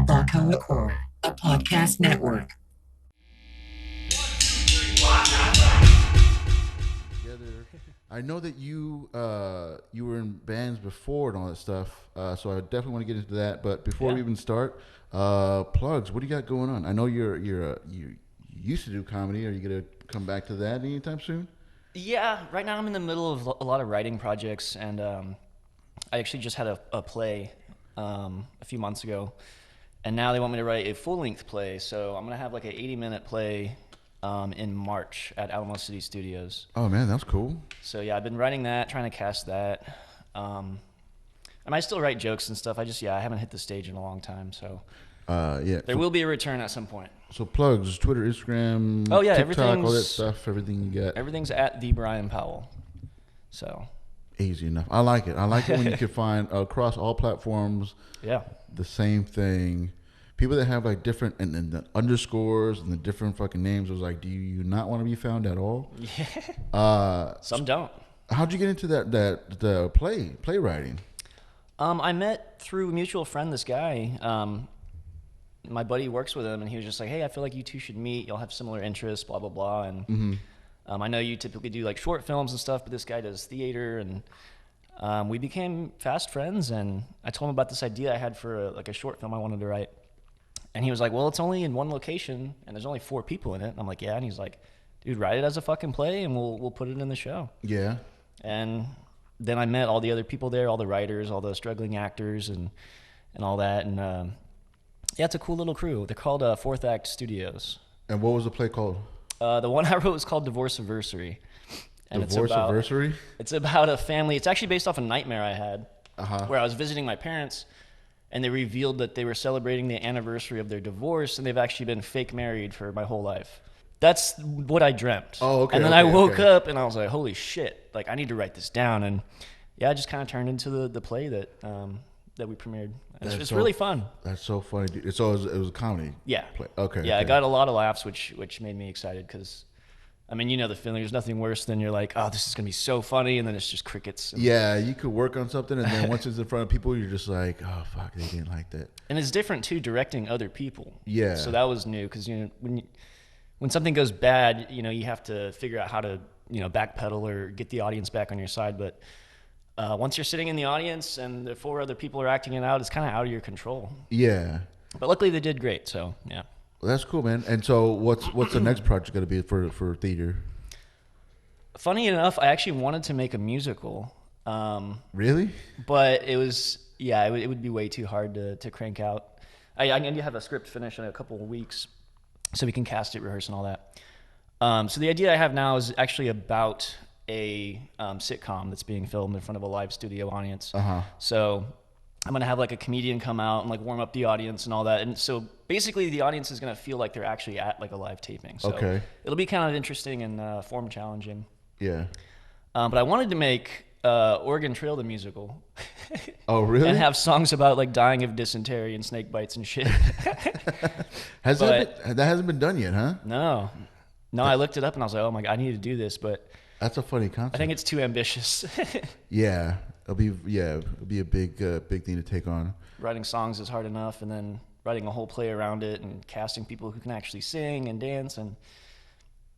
Barco Liqueur, a podcast network. Together. I know that you were in bands before and all that stuff, so I definitely want to get into that. But before we even start, plugs. What do you got going on? I know you used to do comedy. Are you gonna come back to that anytime soon? Yeah, right now I'm in the middle of a lot of writing projects, and I actually just had a play a few months ago, and now they want me to write a full-length play. So I'm gonna have like an 80-minute play in March at Alamo City Studios. Oh man, that's cool. So yeah, I've been writing that, trying to cast that. And I still write jokes and stuff. I haven't hit the stage in a long time, so there will be a return at some point. So plugs, Twitter, Instagram, Oh yeah, TikTok, all that stuff, everything you got. Everything's at the Bryan Powell. So easy enough. I like it. I like it when you can find across all platforms. Yeah. The same thing. People that have like different and the underscores and the different fucking names was like, do you not want to be found at all? Yeah. Some don't. How'd you get into the playwriting? I met through a mutual friend this guy. My buddy works with him, and he was just like, hey, I feel like you two should meet. You'll have similar interests, blah, blah, blah. And I know you typically do like short films and stuff, but this guy does theater. And we became fast friends, and I told him about this idea I had for a short film I wanted to write. And he was like, well, it's only in one location, and there's only 4 people in it. And I'm like, yeah. And he's like, dude, write it as a fucking play, and we'll put it in the show. Yeah. And then I met all the other people there, all the writers, all the struggling actors, and all that. And yeah, it's a cool little crew. They're called Fourth Act Studios. And what was the play called? The one I wrote was called Divorce Adversary. And Adversary? It's about a family. It's actually based off a nightmare I had where I was visiting my parents, and they revealed that they were celebrating the anniversary of their divorce, and they've actually been fake married for my whole life. That's what I dreamt. Oh, okay. And then I woke up, and I was like, holy shit, like I need to write this down. And yeah, it just kind of turned into the play that we premiered. It's really fun. That's so funny. So it was a comedy. Yeah. Play. Okay. Yeah, I got a lot of laughs, which made me excited because, I mean, you know the feeling. There's nothing worse than you're like, oh, this is gonna be so funny, and then it's just crickets. Yeah, you could work on something, and then once it's in front of people, you're just like, oh fuck, they didn't like that. And it's different too, directing other people. Yeah. So that was new because when something goes bad, you have to figure out how to backpedal or get the audience back on your side, but. Once you're sitting in the audience and the 4 other people are acting it out, it's kind of out of your control. Yeah. But luckily they did great, so yeah. Well, that's cool, man. And so what's the next project going to be for theater? Funny enough, I actually wanted to make a musical. Really? But it was, it would be way too hard to crank out. I need to have a script finished in a couple of weeks so we can cast it, rehearse, and all that. So the idea I have now is actually about a sitcom that's being filmed in front of a live studio audience. So I'm gonna have like a comedian come out and like warm up the audience and all that, and so basically the audience is gonna feel like they're actually at like a live taping. So it'll be kind of interesting and form challenging. Yeah. But I wanted to make Oregon Trail the musical. Oh really? And have songs about like dying of dysentery and snake bites and shit. That hasn't been done yet, huh? No, I looked it up and I was like, oh my god, I need to do this, but. That's a funny concept. I think it's too ambitious. Yeah, it'll be a big thing to take on. Writing songs is hard enough, and then writing a whole play around it and casting people who can actually sing and dance, and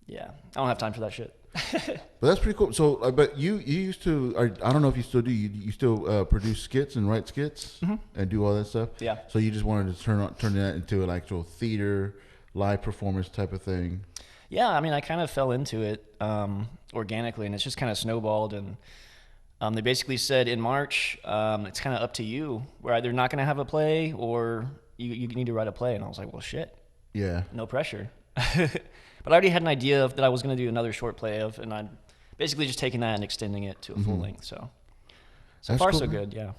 I don't have time for that shit. But that's pretty cool. So, but you used to, I don't know if you still do. You still produce skits and write skits and do all that stuff. Yeah. So you just wanted to turn that into an actual theater, live performance type of thing. Yeah, I mean, I kind of fell into it organically, and it's just kind of snowballed. And they basically said in March, it's kind of up to you. We're either not going to have a play, or you need to write a play. And I was like, well, shit. Yeah. No pressure. But I already had an idea that I was going to do another short play of, and I'm basically just taking that and extending it to a full length. So far, so good. Yeah.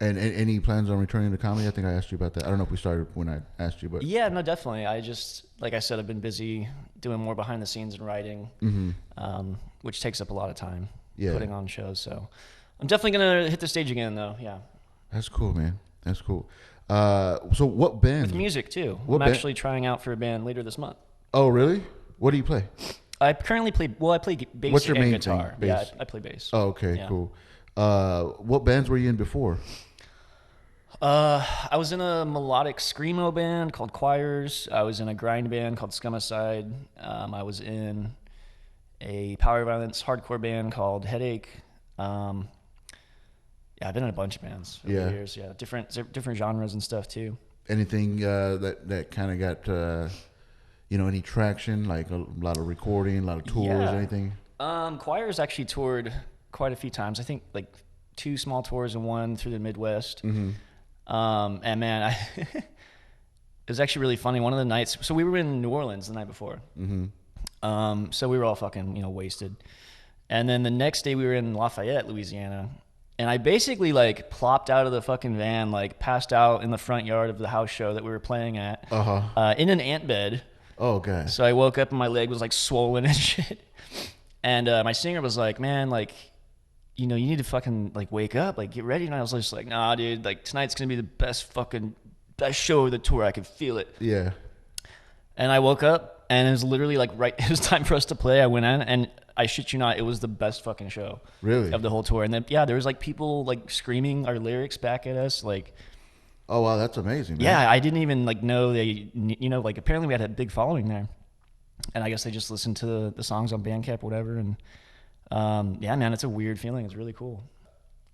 And any plans on returning to comedy? I think I asked you about that. I don't know if we started when I asked you, but yeah, no, definitely. I just, like I said, I've been busy doing more behind the scenes and writing, which takes up a lot of time. Putting on shows. So I'm definitely gonna hit the stage again, though. Yeah. That's cool, man. That's cool. So what band? With music too. I'm actually trying out for a band later this month. Oh, really? What do you play? I currently play. Well, I play bass. What's your and main guitar. thing? Bass? Yeah, I play bass. Oh, okay, cool. What bands were you in before? I was in a melodic screamo band called Choirs. I was in a grind band called Scumicide. I was in a power violence hardcore band called Headache. Yeah, I've been in a bunch of bands over the years. Yeah, different genres and stuff too. Anything that kind of got any traction, like a lot of recording, a lot of tours, anything? Choirs actually toured quite a few times. I think like 2 small tours and 1 through the Midwest. Mm-hmm. And man, it was actually really funny. One of the nights, so we were in New Orleans the night before. Mm-hmm. So we were all fucking, wasted. And then the next day we were in Lafayette, Louisiana. And I basically like plopped out of the fucking van, like passed out in the front yard of the house show that we were playing at, in an ant bed. Oh, God. So I woke up and my leg was like swollen and shit. And my singer was like, man, like, you need to fucking like wake up, like get ready. And I was just like, nah, dude, like tonight's going to be the best show of the tour. I could feel it. Yeah. And I woke up and it was literally like it was time for us to play. I went in and I shit you not, it was the best fucking show. Really? Of the whole tour. And then, yeah, there was like people like screaming our lyrics back at us. Like, oh, wow, that's amazing, man. Yeah, I didn't even like know like apparently we had a big following there. And I guess they just listened to the songs on Bandcamp or whatever. And yeah, man, it's a weird feeling. It's really cool.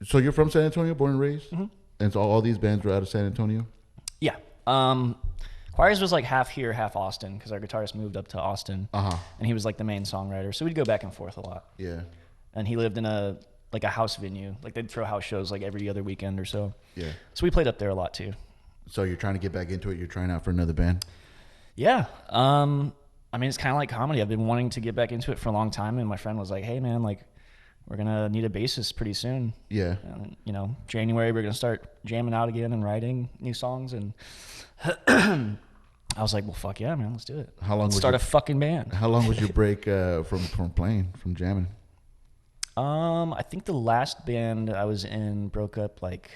So you're from San Antonio, born and raised? Mm-hmm. And so all these bands were out of San Antonio? Yeah. Choirs was like half here, half Austin, because our guitarist moved up to Austin, and he was like the main songwriter. So we'd go back and forth a lot. Yeah. And he lived in a house venue, like they'd throw house shows like every other weekend or so. Yeah. So we played up there a lot too. So you're trying to get back into it. You're trying out for another band. Yeah. I mean, it's kind of like comedy. I've been wanting to get back into it for a long time, and my friend was like, "Hey, man, like, we're gonna need a bassist pretty soon." Yeah. And, January we're gonna start jamming out again and writing new songs, and I was like, "Well, fuck yeah, man, let's do it. How long? Let's start a fucking band." How long was your break from playing, from jamming? I think the last band I was in broke up like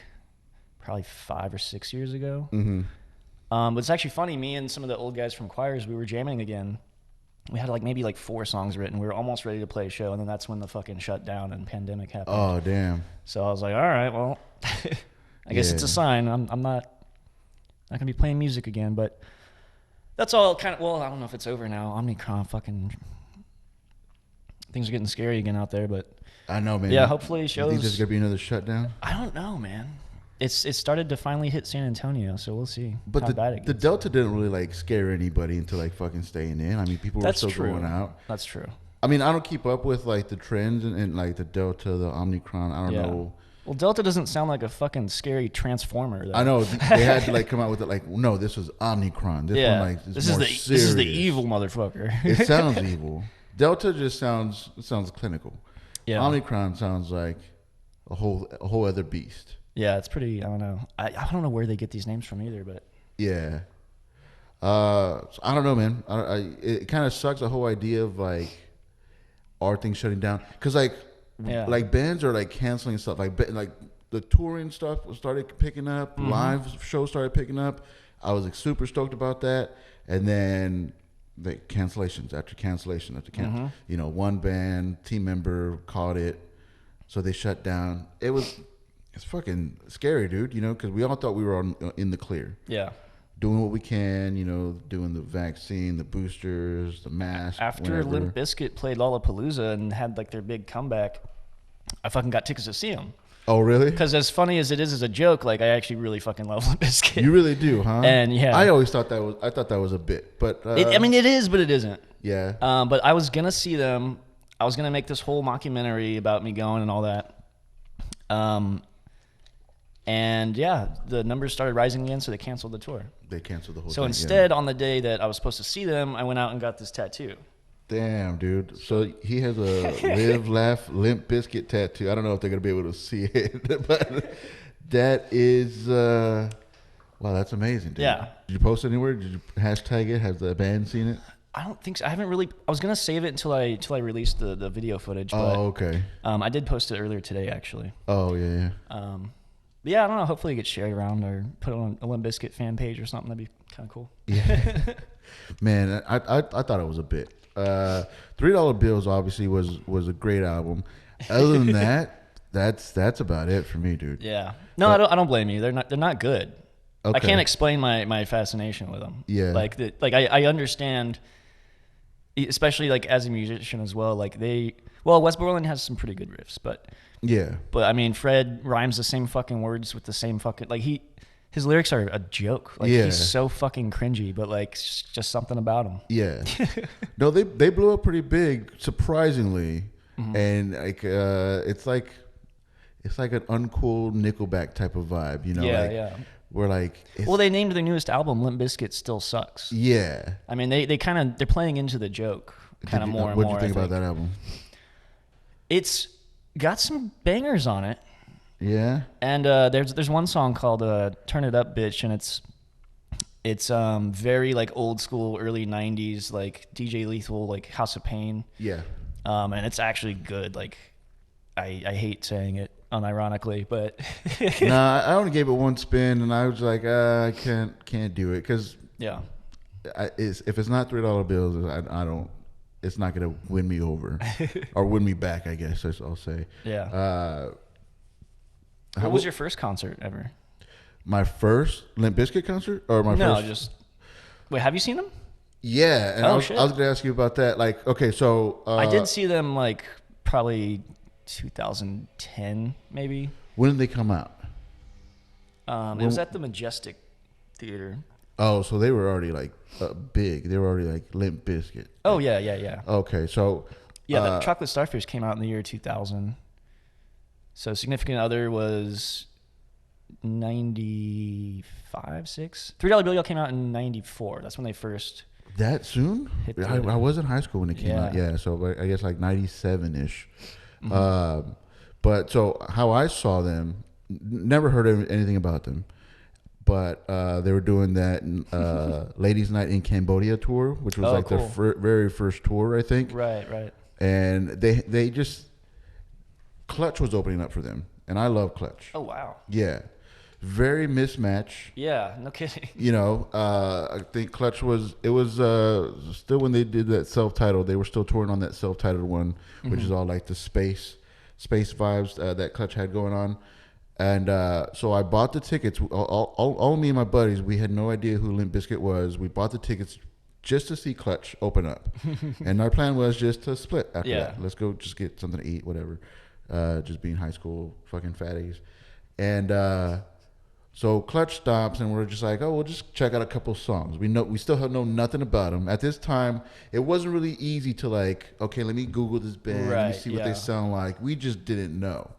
probably 5 or 6 years ago. Mm-hmm. But it's actually funny. Me and some of the old guys from Choirs, we were jamming again. We had like maybe like 4 songs written. We were almost ready to play a show, and then that's when the fucking shutdown and pandemic happened. Oh, damn. So I was like, all right, well, I guess it's a sign. I'm not gonna be playing music again. But that's all kind of. Well, I don't know if it's over now. Omnicron, fucking things are getting scary again out there. But I know, man. Yeah, hopefully shows. You think there's gonna be another shutdown? I don't know, man. It started to finally hit San Antonio, so we'll see. But how bad it gets. the Delta didn't really like scare anybody into like fucking staying in. I mean, people were still going out. That's true. I mean, I don't keep up with like the trends and like the Delta, the Omnicron. I don't know. Well, Delta doesn't sound like a fucking scary transformer, though. I know they had to like come out with it like, no, this was Omnicron. This one like is more serious. This is the evil motherfucker. It sounds evil. Delta just sounds clinical. Yeah. Omnicron sounds like a whole other beast. Yeah, it's pretty. I don't know. I don't know where they get these names from either, but yeah. So I don't know, man. It kind of sucks, the whole idea of like our thing shutting down, because like bands are like canceling stuff, like the touring stuff started picking up, live shows started picking up. I was like super stoked about that, and then the cancellations after cancellation after cancellation. One band team member caught it, so they shut down. It's fucking scary, dude, because we all thought we were in the clear. Yeah. Doing what we can, doing the vaccine, the boosters, the mask. After Limp Bizkit played Lollapalooza and had like their big comeback, I fucking got tickets to see them. Oh, really? Because as funny as it is as a joke, like I actually really fucking love Limp Bizkit. You really do, huh? And yeah. I always thought I thought that was a bit, but. I mean, it is, but it isn't. Yeah. But I was going to see them. I was going to make this whole mockumentary about me going and all that. And yeah, the numbers started rising again, so they canceled the tour. They canceled the whole thing. So instead, on the day that I was supposed to see them, I went out and got this tattoo. Damn, dude. So he has a Live, Laugh, Limp Bizkit tattoo. I don't know if they're going to be able to see it, but that is, wow, that's amazing, dude. Yeah. Did you post it anywhere? Did you hashtag it? Has the band seen it? I don't think so. I haven't really. I was gonna save it until I released the video footage. But, okay. I did post it earlier today, actually. Oh yeah. But yeah, I don't know. Hopefully, it gets shared around or put on a Limp Bizkit fan page or something. That'd be kind of cool. Yeah. Man, I thought it was a bit. $3 Bills obviously was a great album. Other than that, That's about it for me, dude. Yeah. No, I don't blame you. They're not good. Okay. I can't explain my fascination with them. Yeah. Like I understand, especially like as a musician as well. Like Wes Borland has some pretty good riffs, but Yeah. I mean Fred rhymes the same fucking words with the same fucking like his lyrics are a joke. Like Yeah. he's so fucking cringy, but like it's just something about him. Yeah. No, they blew up pretty big, surprisingly, and like it's like an uncool Nickelback type of vibe, you know? Yeah, like, yeah. We're like, Well, they named their newest album "Limp Bizkit Still Sucks." yeah. I mean, they're playing into the joke kind of more and more. What do you think about that album? It's got some bangers on it. Yeah. And there's one song called "Turn It Up, Bitch," and it's very like old school, early '90s, like DJ Lethal, like House of Pain. Yeah. And it's actually good. Like I hate saying it unironically, but Nah, I only gave it one spin, and I was like, I can't do it because yeah, if it's not $3 bills, I don't. It's not gonna win me over or win me back, I guess I'll say. yeah. What was your first concert ever? My first Limp Bizkit concert, or my No, first? just wait. Have you seen them? Yeah, and Oh, I was shit. going to ask you about that. Like, okay, so I did see them like probably 2010, maybe. when did they come out? It was at the Majestic Theater. Oh, so they were already like big. They were already like Limp Bizkit. Oh yeah. Okay, so Yeah, the Chocolate Starfish came out in the year 2000. So Significant Other was 95, 6. $3 Bill came out in 94. That's when they first. that soon? Hit I the- was in high school when it came Yeah. out. Yeah, so I guess like 97-ish. But so how I saw them, never heard of anything about them. But they were doing that Ladies Night in Cambodia tour, which was like cool. their very first tour, I think. Right. And they just Clutch was opening up for them, and I love Clutch. Oh wow. Yeah, very mismatch. Yeah, no kidding. You know, I think Clutch was still when they did that self-titled. They were still touring on that self-titled one, which is all like the space vibes that Clutch had going on. And so I bought the tickets. All me and my buddies, we had no idea who Limp Bizkit was. We bought the tickets just to see Clutch open up. And our plan was just to split after that. Let's go just get something to eat, whatever. Just being high school fucking fatties. And so Clutch stops, and we're just like, oh, we'll just check out a couple songs. We still know nothing about them. At this time, it wasn't really easy to like, okay, let me Google this band. Let me see what they sound like. We just didn't know.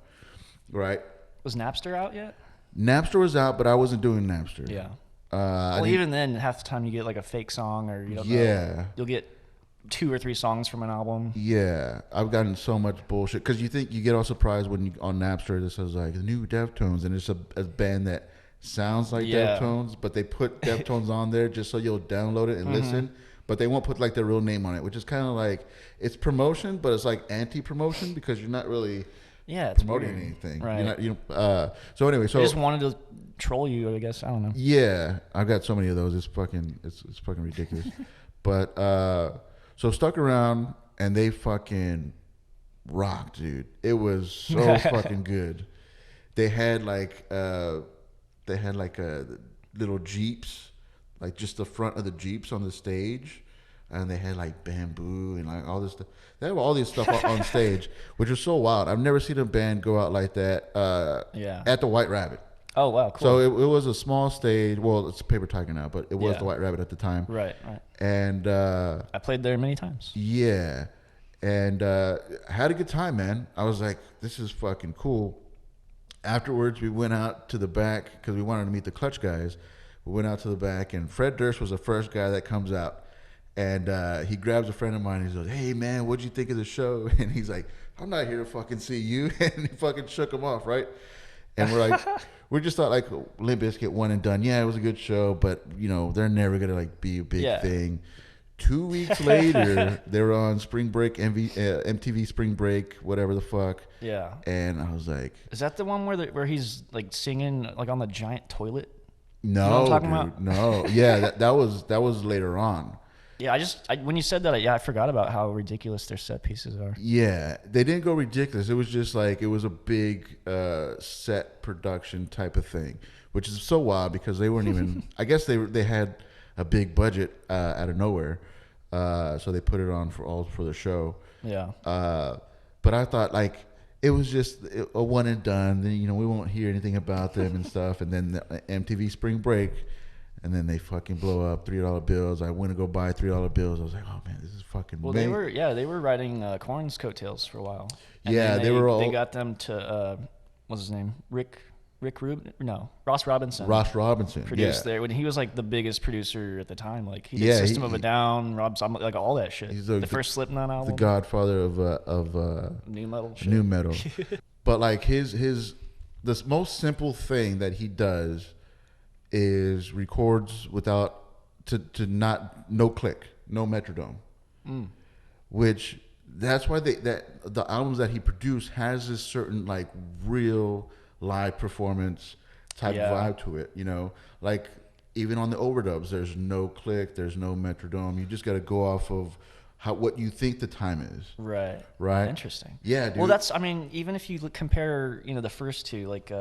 Right? Was Napster out yet? Napster was out, but I wasn't doing Napster. Yeah. I Well, didn't- even then, half the time you get like a fake song, or you don't know. Yeah. You'll get 2 or 3 songs from an album. Yeah, I've gotten so much bullshit because you think you get all surprised when you on Napster this says like the new Deftones, and it's a band that sounds like Yeah. Deftones, but they put Deftones on there just so you'll download it and listen, but they won't put like their real name on it, which is kind of like it's promotion, but it's like anti-promotion because you're not really Yeah, it's promoting weird. anything. Right. You're not, so anyway, so They just wanted to troll you, I guess. I don't know. yeah, I've got so many of those. It's fucking ridiculous. But so stuck around, and they fucking rocked, dude. It was so fucking good. They had like little Jeeps, like just the front of the Jeeps on the stage, and they had like bamboo and like all this stuff. They have all this stuff on stage, which was so wild. I've never seen a band go out like that. Yeah. At the White Rabbit. Oh wow, cool. So it was a small stage. Well, it's a Paper Tiger now, but it was Yeah. the White Rabbit at the time. right. And I played there many times. yeah, and had a good time, man. I was like, this is fucking cool. Afterwards, we went out to the back because we wanted to meet the Clutch guys. We went out to the back, and Fred Durst was the first guy that comes out. And he grabs a friend of mine. And he's like, hey, man, what'd you think of the show? And he's like, I'm not here to fucking see you. And he fucking shook him off, right? And we're like, we just thought like Limp Bizkit one and done. Yeah, it was a good show, but you know they're never gonna like be a big thing. 2 weeks later, they were on Spring Break, MTV Spring Break, whatever the fuck. Yeah. And I was like, Is that the one where he's like singing like on the giant toilet? no, what I'm talking dude, about? no. Yeah, that was later on. Yeah, when you said that, I forgot about how ridiculous their set pieces are. Yeah, they didn't go ridiculous. It was just like it was a big set production type of thing, which is so wild because they weren't even. I guess they had a big budget out of nowhere, so they put it on for the show. Yeah. But I thought like it was just a one and done. Then we won't hear anything about them and stuff. And then the MTV Spring Break. And then they fucking blow up $3 bills. I went to go buy $3 bills. I was like, oh man, this is fucking. Well, they were riding Korn's coattails for a while. And yeah, they got them to what's his name? Rubin? No, Ross Robinson. Ross Robinson produced there when he was like the biggest producer at the time. Like he did System of a Down, like all that shit. He's the first Slipknot album. The godfather of new metal. Shit. New metal. But like the most simple thing that he does is records without no click, no metronome, which that's why the albums that he produced has this certain like real live performance type vibe to it. Like even on the overdubs, there's no click, there's no metronome. You just got to go off of what you think the time is. Right. Interesting. Yeah, dude. Well, even if you compare, the first two, like.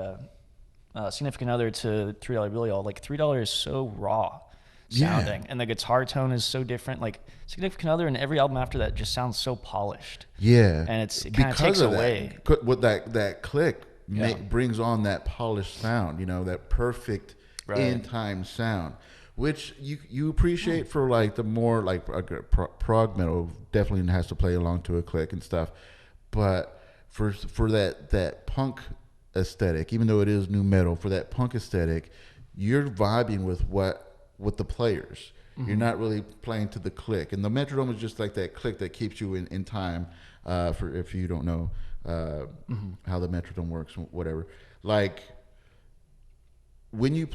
Significant Other to $3 Billy All, like $3 is so raw sounding, and the guitar tone is so different. Like Significant Other and every album after that just sounds so polished. Yeah, and it kind of takes away what that click brings on that polished sound. That perfect in time sound, which you appreciate for like the more like prog metal. Definitely has to play along to a click and stuff, but for that punk aesthetic, even though it is new metal, for that punk aesthetic, you're vibing with the players. You're not really playing to the click, and the metronome is just like that click that keeps you in time. For if you don't know how the metronome works, whatever. Like when you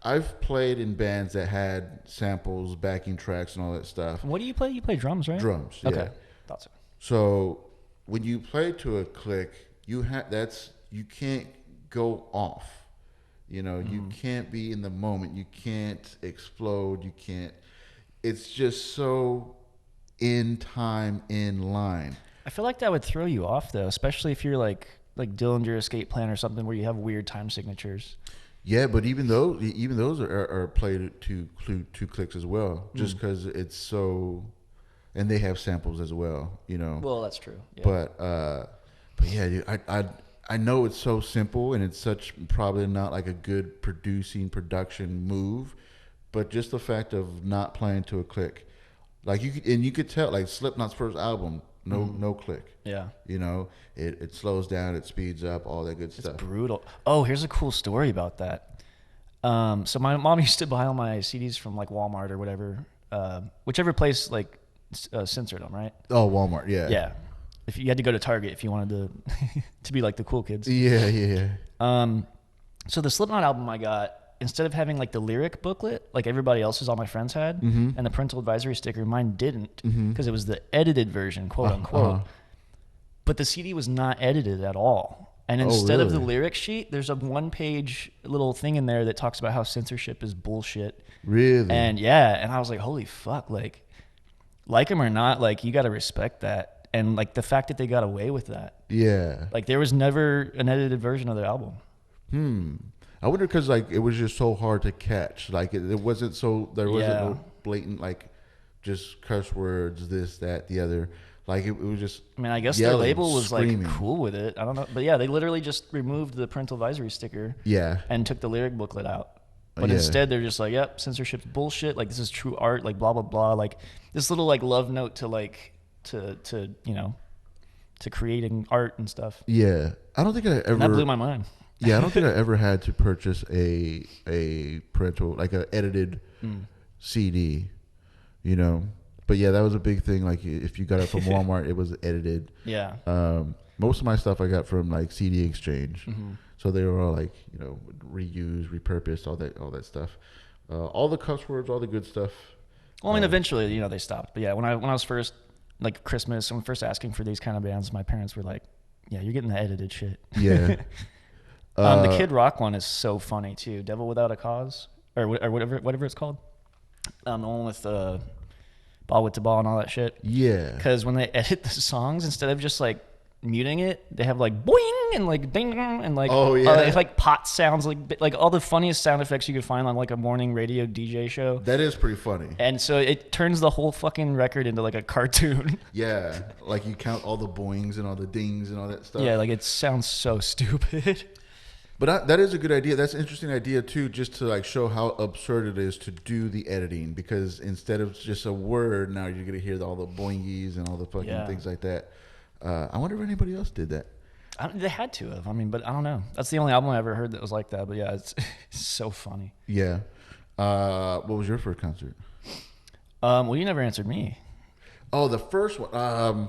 I've played in bands that had samples, backing tracks, and all that stuff. What do you play? You play drums, right? Drums. Okay, yeah. Thought so. So when you play to a click, you can't go off. You can't be in the moment. You can't explode. You can't. It's just so in time, in line. I feel like that would throw you off though, especially if you're like Dillinger Escape Plan or something where you have weird time signatures. Yeah, but even those are played to clicks as well, just because it's so, and they have samples as well. Well, that's true. Yeah. But yeah, dude, I know it's so simple and it's probably not like a good production move, but just the fact of not playing to a click, like you could tell like Slipknot's first album, no click. Yeah. It slows down, it speeds up, all that good stuff. It's brutal. Oh, here's a cool story about that. So my mom used to buy all my CDs from like Walmart or whatever, whichever place like censored them, right? Oh, Walmart, yeah. Yeah. If you had to go to Target if you wanted to be like the cool kids. Yeah. So the Slipknot album I got, instead of having like the lyric booklet like everybody else's, all my friends had, and the parental advisory sticker, mine didn't, because it was the edited version, quote unquote. But the CD was not edited at all. And instead of the lyric sheet, there's a 1-page little thing in there that talks about how censorship is bullshit. Really? And and I was like, holy fuck, like them or not, like you got to respect that. And like the fact that they got away with that. Yeah. Like there was never an edited version of their album. I wonder because like it was just so hard to catch. Like it wasn't there wasn't no blatant like just curse words, this, that, the other. Like it was just. I mean, I guess their label was screaming. Like cool with it. I don't know, but yeah, they literally just removed the parental advisory sticker. Yeah. And took the lyric booklet out. But instead, they're just like, yep, censorship's bullshit. Like this is true art. Like blah blah blah. Like this little like love note to like. To creating art and stuff. Yeah, I don't think I ever. And that blew my mind. Yeah, I don't think I ever had to purchase a parental like an edited CD, But yeah, that was a big thing. Like if you got it from Walmart, it was edited. Yeah. Most of my stuff I got from like CD Exchange, so they were all like reused, repurposed, all that stuff, all the cuss words, all the good stuff. Well, I mean, eventually they stopped. But yeah, when I was first. Like Christmas, when first asking for these kind of bands, my parents were like, "Yeah, you're getting the edited shit." Yeah. The Kid Rock one is so funny too. "Devil Without a Cause" or whatever it's called. The one with ball with the ball and all that shit. Yeah. Because when they edit the songs, instead of just like muting it, they have like boing and like ding and like like pot sounds, like all the funniest sound effects you could find on like a morning radio DJ show. That is pretty funny. And so it turns the whole fucking record into like a cartoon. Yeah, like you count all the boings and all the dings and all that stuff. Yeah, like it sounds so stupid. But that is a good idea. That's an interesting idea too, just to like show how absurd it is to do the editing. Because instead of just a word, now you're gonna hear all the boingies and all the fucking things like that. I wonder if anybody else did that. They had to have. I mean, but I don't know. That's the only album I ever heard that was like that. But yeah, it's so funny. Yeah. What was your first concert? Well, you never answered me. Oh, the first one.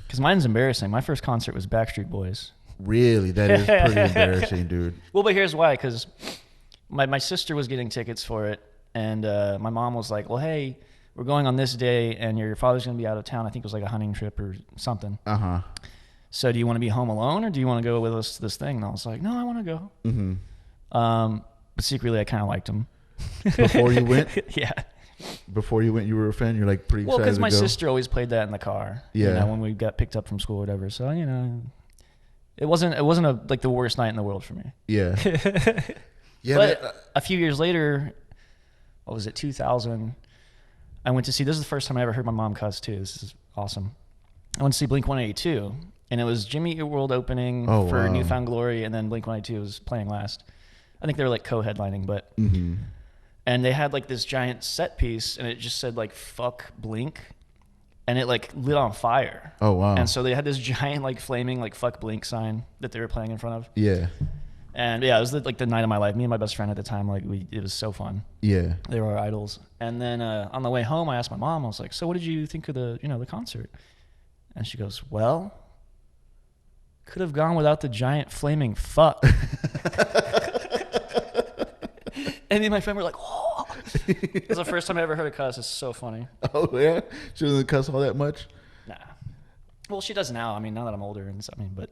Because mine's embarrassing. My first concert was Backstreet Boys. Really? That is pretty embarrassing, dude. Well, but here's why. Because my sister was getting tickets for it. And my mom was like, well, hey, we're going on this day. And your father's going to be out of town. I think it was like a hunting trip or something. Uh-huh. So do you want to be home alone or do you want to go with us to this thing? And I was like, no, I want to go. Mm-hmm. But secretly, I kind of liked him. Before you went? Yeah. Before you went, you were a fan? You're like pretty excited to go? Well, because my sister always played that in the car. Yeah. You know, when we got picked up from school or whatever. So, you know, it wasn't like the worst night in the world for me. Yeah. Yeah. But a few years later, what was it, 2000, I went to see, this is the first time I ever heard my mom cuss too. This is awesome. I went to see Blink-182. And it was Jimmy Eat World opening for Newfound Glory, and then Blink-182 was playing last. I think they were like co-headlining, but and they had like this giant set piece, and it just said like "fuck Blink," and it like lit on fire. Oh wow! And so they had this giant like flaming like "fuck Blink" sign that they were playing in front of. Yeah. And yeah, it was like the night of my life. Me and my best friend at the time, like it was so fun. Yeah. They were our idols. And then on the way home, I asked my mom. I was like, "So what did you think of the concert?" And she goes, "Well, could have gone without the giant flaming fuck." And me and my friend were like, "Oh!" It was the first time I ever heard a cuss. It's so funny. Oh yeah, she doesn't cuss all that much. Nah. Well, she does now. I mean, now that I'm older and stuff. I mean, but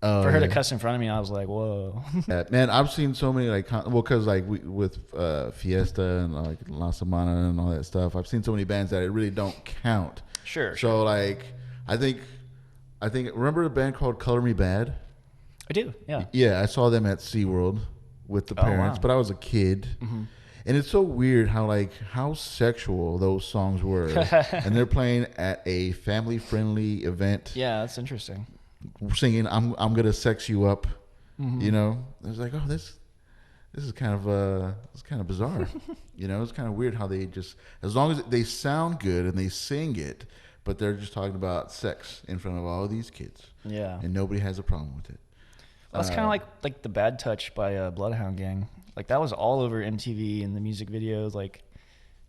for her to cuss in front of me, I was like, "Whoa." Yeah, man, I've seen so many like because like with Fiesta and like La Semana and all that stuff, I've seen so many bands that it really don't count. Sure. So like, I think remember a band called Color Me Bad? I do. Yeah. Yeah, I saw them at SeaWorld with the parents, but I was a kid. Mm-hmm. And it's so weird how sexual those songs were. And they're playing at a family-friendly event. Yeah, that's interesting. Singing I'm going to sex you up. Mm-hmm. You know? It was like, "Oh, this is kind of bizarre." You know, it's kind of weird how they just, as long as they sound good and they sing it, but they're just talking about sex in front of all of these kids. Yeah. And nobody has a problem with it. Well, that's kind of like The Bad Touch by Bloodhound Gang. Like that was all over MTV and the music videos. Like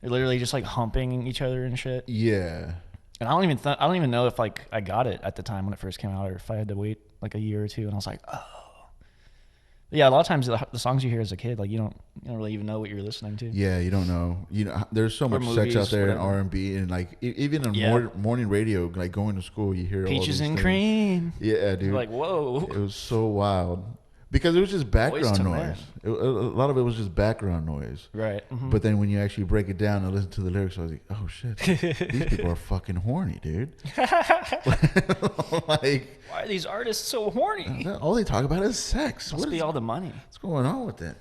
they're literally just like humping each other and shit. Yeah. And I don't even know if like I got it at the time when it first came out or if I had to wait like a year or two. And I was like, oh. But yeah, a lot of times the songs you hear as a kid, like you don't really even know what you're listening to. Yeah, you don't know. You know, there's so much sex out there in R&B and like even in morning radio, like going to school, you hear Peaches all these and things. Cream. Yeah, dude. You're like, whoa. It was so wild because it was just background noise. A lot of it was just background noise. Right. Mm-hmm. But then when you actually break it down and listen to the lyrics, I was like, oh shit, these people are fucking horny, dude. Like, why are these artists so horny? All they talk about is sex. Must be all the money. What's going on with that?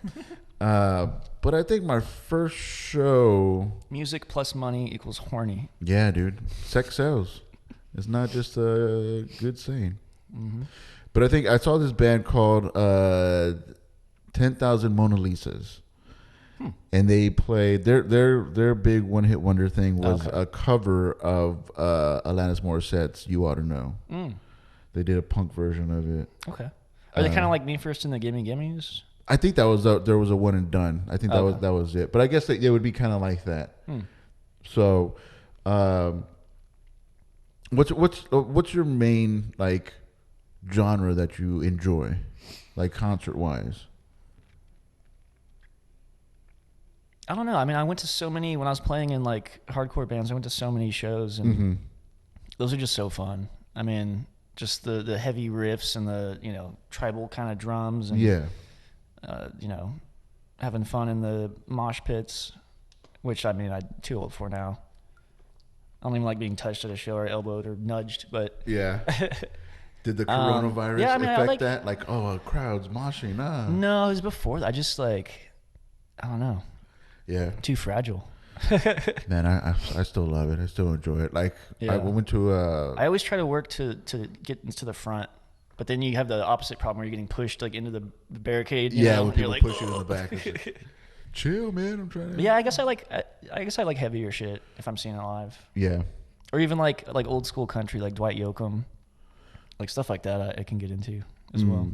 But I think my first show, music plus money equals horny. Yeah, dude. Sex sells. It's not just a good saying. Mm-hmm. But I think I saw this band called 10,000 Mona Lisas. And they played their big one-hit wonder thing was a cover of Alanis Morissette's "You Ought to Know." They did a punk version of it. Okay. Are they kind of like Me First and the Gimme Gimmes? I think that was there was a one and done. I think that was it. But I guess they would be kind of like that. So, what's your main like genre that you enjoy, like concert wise? I don't know. I mean, I went to so many when I was playing in like hardcore bands. I went to so many shows, and those are just so fun. I mean, just the heavy riffs and the tribal kind of drums, and having fun in the mosh pits, which I mean I'm too old for now. I don't even like being touched at a show or elbowed or nudged, but Yeah. Did the coronavirus yeah, I mean, I affect like- that? Like, oh, a crowd's moshing. Nah. no, it was before. I just like, I don't know, Yeah. too fragile. Man, I still love it. I still enjoy it. Like, Yeah. I went to I always try to work to get into the front, but then you have the opposite problem where you're getting pushed like into the barricade. You know, when and you're people like, push you in the back. It's like, chill, man. I'm trying to. But yeah, I guess I like heavier shit if I'm seeing it live, Yeah. or even like old school country, like Dwight Yoakam, like stuff like that. I can get into as well.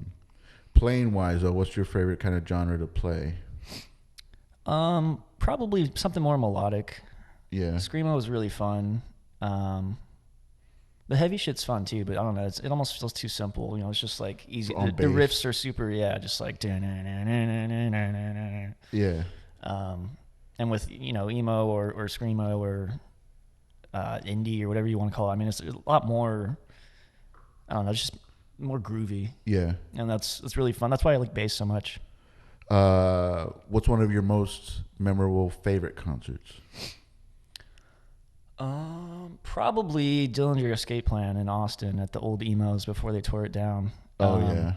Playing wise, though, what's your favorite kind of genre to play? Probably something more melodic. Yeah. Screamo was really fun. The heavy shit's fun too, but I don't know. It almost feels too simple. You know, it's just like easy. On The bass. riffs are super, just like. Yeah. And with emo or screamo or indie or whatever you want to call it. I mean, it's a lot more. I don't know. It's just more groovy, Yeah. and that's really fun. That's why I like bass so much. What's one of your most memorable favorite concerts? Probably Dillinger Escape Plan in Austin at the old emos before they tore it down. Oh yeah.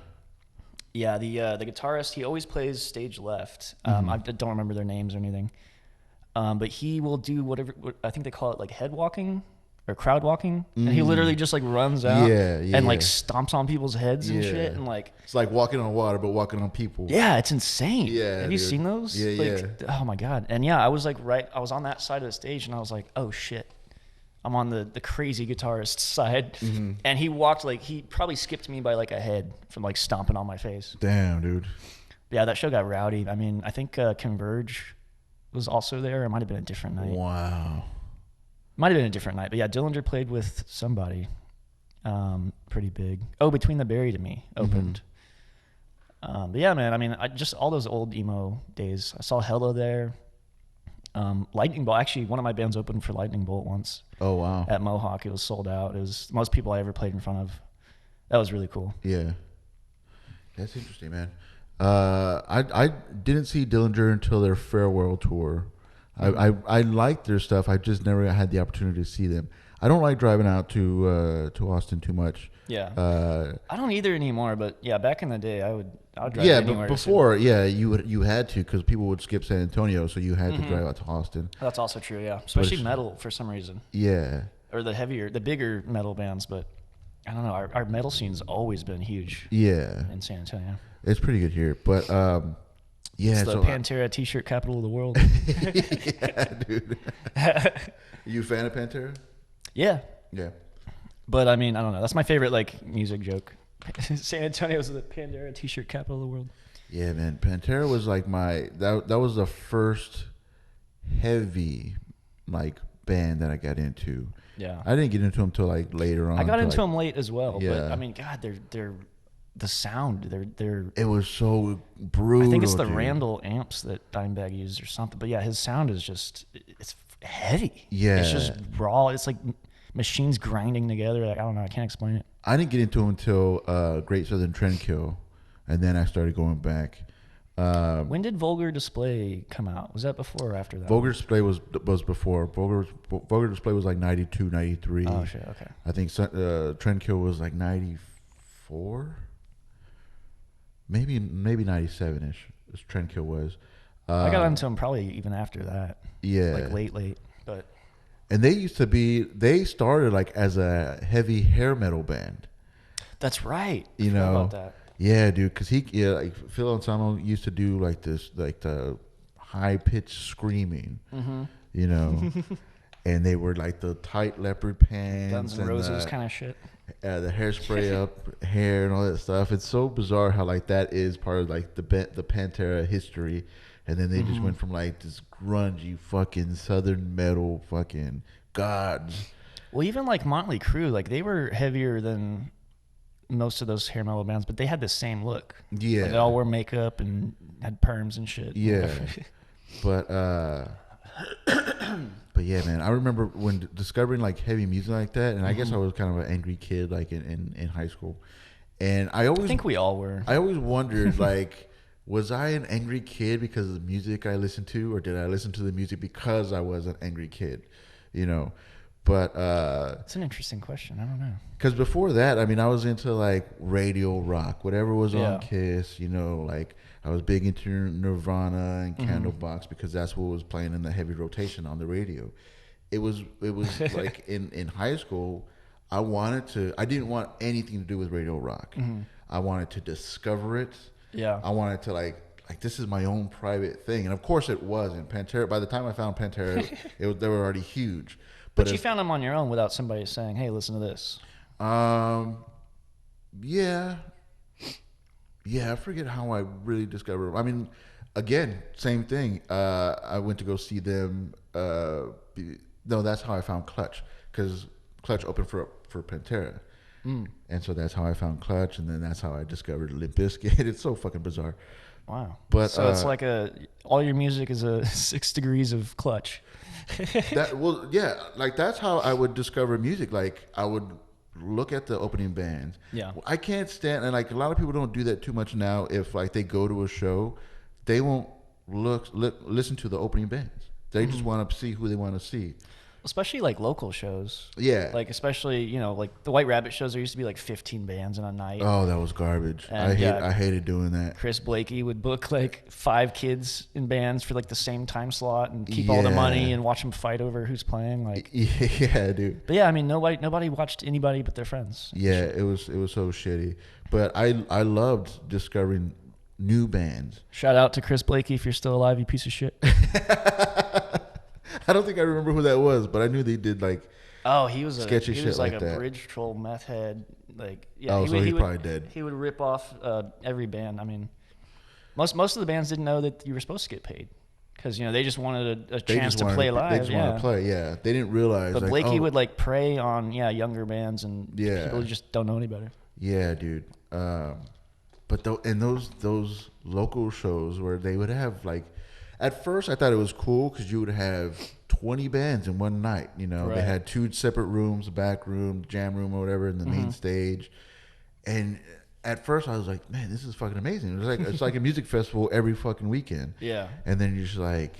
Yeah, the guitarist, he always plays stage left. I don't remember their names or anything. But he will do whatever, I think they call it like head walking or crowd walking. And he literally just like runs out and like stomps on people's heads and shit. And like, it's like walking on water, but walking on people. yeah, it's insane. Yeah. Have you dude. seen those? Yeah, like, oh my God. And yeah, I was like, I was on that side of the stage and I was like, oh shit. I'm on the crazy guitarist side. And he walked he probably skipped me by like a head from like stomping on my face. Damn, dude. Yeah, that show got rowdy. I mean, I think Converge was also there. It might have been a different night. Wow. Might have been a different night. But yeah, Dillinger played with somebody pretty big. Oh, Between the Buried and Me opened. But yeah, man, I mean, just all those old emo days. I saw Hello there. Lightning Bolt. Actually, one of my bands opened for Lightning Bolt once. Oh wow. At Mohawk. It was sold out. It was the most people I ever played in front of. That was really cool. Yeah. That's interesting, man. I didn't see Dillinger until their farewell tour. I liked their stuff. I just never had the opportunity to see them. I don't like driving out to Austin too much. Yeah. I don't either anymore, but yeah, back in the day, I would drive yeah, anywhere. but before, you had to, because people would skip San Antonio, so you had to drive out to Austin. That's also true, yeah. Especially metal for some reason. Yeah. Or the bigger metal bands, but I don't know. Our metal scene's always been huge. Yeah. In San Antonio. It's pretty good here, but yeah. It's the Pantera t-shirt capital of the world. Yeah, dude. You a fan of Pantera? Yeah. Yeah. But I mean, I don't know. That's my favorite music joke. San Antonio's the Pantera t-shirt capital of the world. Yeah, man. Pantera was like that was the first heavy band that I got into. Yeah. I didn't get into them till later on. I got into them late as well. Yeah. But I mean, God, they're the sound. They're. It was so brutal. I think it's the dude. Randall amps that Dimebag used or something. But yeah, his sound is it's heavy. Yeah. It's just raw. It's like machines grinding together. I don't know. I can't explain it. I didn't get into them until Great Southern Trendkill, and then I started going back. When did Vulgar Display come out? Was that before or after that? Vulgar Display was before. Vulgar Display was 92, 93. Oh shit. Okay. I think Trendkill was 94. Maybe 97-ish. Trendkill was. I got into them probably even after that. Yeah. Late, but. And they started as a heavy hair metal band. That's right. You know. About that. Yeah, dude, because Phil Anselmo used to do the high pitched screaming, you know, and they were the tight leopard pants, Guns N' Roses kind of shit. The hairspray up hair and all that stuff. It's so bizarre how that is part of the Pantera history, and then they just went from this grungy fucking southern metal fucking gods. Well, even Motley Crue, they were heavier than most of those hair metal bands, but they had the same look. Yeah. They all wore makeup and had perms and shit. Yeah. But yeah, man, I remember when discovering heavy music like that, and I guess I was kind of an angry kid in high school. And I think we all were. I always wondered was I an angry kid because of the music I listened to, or did I listen to the music because I was an angry kid? You know. But it's an interesting question. I don't know. because before that, I mean, I was into like radio rock, whatever was on Kiss. You know, like I was big into Nirvana and Candlebox because that's what was playing in the heavy rotation on the radio. It was like in high school, I didn't want anything to do with radio rock. I wanted to discover it. Yeah. I wanted to like this is my own private thing, and of course it wasn't. Pantera. By the time I found Pantera, they were already huge. But you found them on your own without somebody saying, "Hey, listen to this." Yeah, I forget how I really discovered them. I mean, again, same thing. I went to go see them. No, that's how I found Clutch, because Clutch opened for Pantera. And so that's how I found Clutch, and then that's how I discovered Limp Bizkit. It's so fucking bizarre. Wow. But so it's like all your music is a 6 degrees of Clutch. Like that's how I would discover music. Like I would look at the opening bands. Yeah. I can't stand, and like a lot of people don't do that too much now. If like they go to a show, they won't listen to the opening bands. They just want to see who they want to see. Especially like local shows. Yeah. Like especially, you know, like the White Rabbit shows, there used to be like 15 bands in a night. Oh, that was garbage. And, I hated doing that. Chris Blakey would book like 5 kids in bands for like the same time slot and keep all the money and watch them fight over who's playing. Like, yeah, dude. But yeah, I mean, nobody watched anybody but their friends. Yeah, it was so shitty. But I loved discovering new bands. Shout out to Chris Blakey if you're still alive, you piece of shit. I don't think I remember who that was, but I knew they did like he was sketchy he shit was like a that. bridge troll meth head. Like yeah, Oh, he he's would, probably dead. He would rip off every band. I mean, most of the bands didn't know that you were supposed to get paid because, you know, they just wanted a chance to play live. They just wanted to play. Yeah, they didn't realize. But like, Blakey would like prey on younger bands and Yeah. people who just don't know any better. Yeah, dude. But those local shows where they would have like, at first I thought it was cool because you would have 20 bands in one night. You know, they had 2 separate rooms, a back room, jam room, or whatever, and the main stage. And at first I was like, man, this is fucking amazing. It's like a music festival every fucking weekend. Yeah. And then you're just like,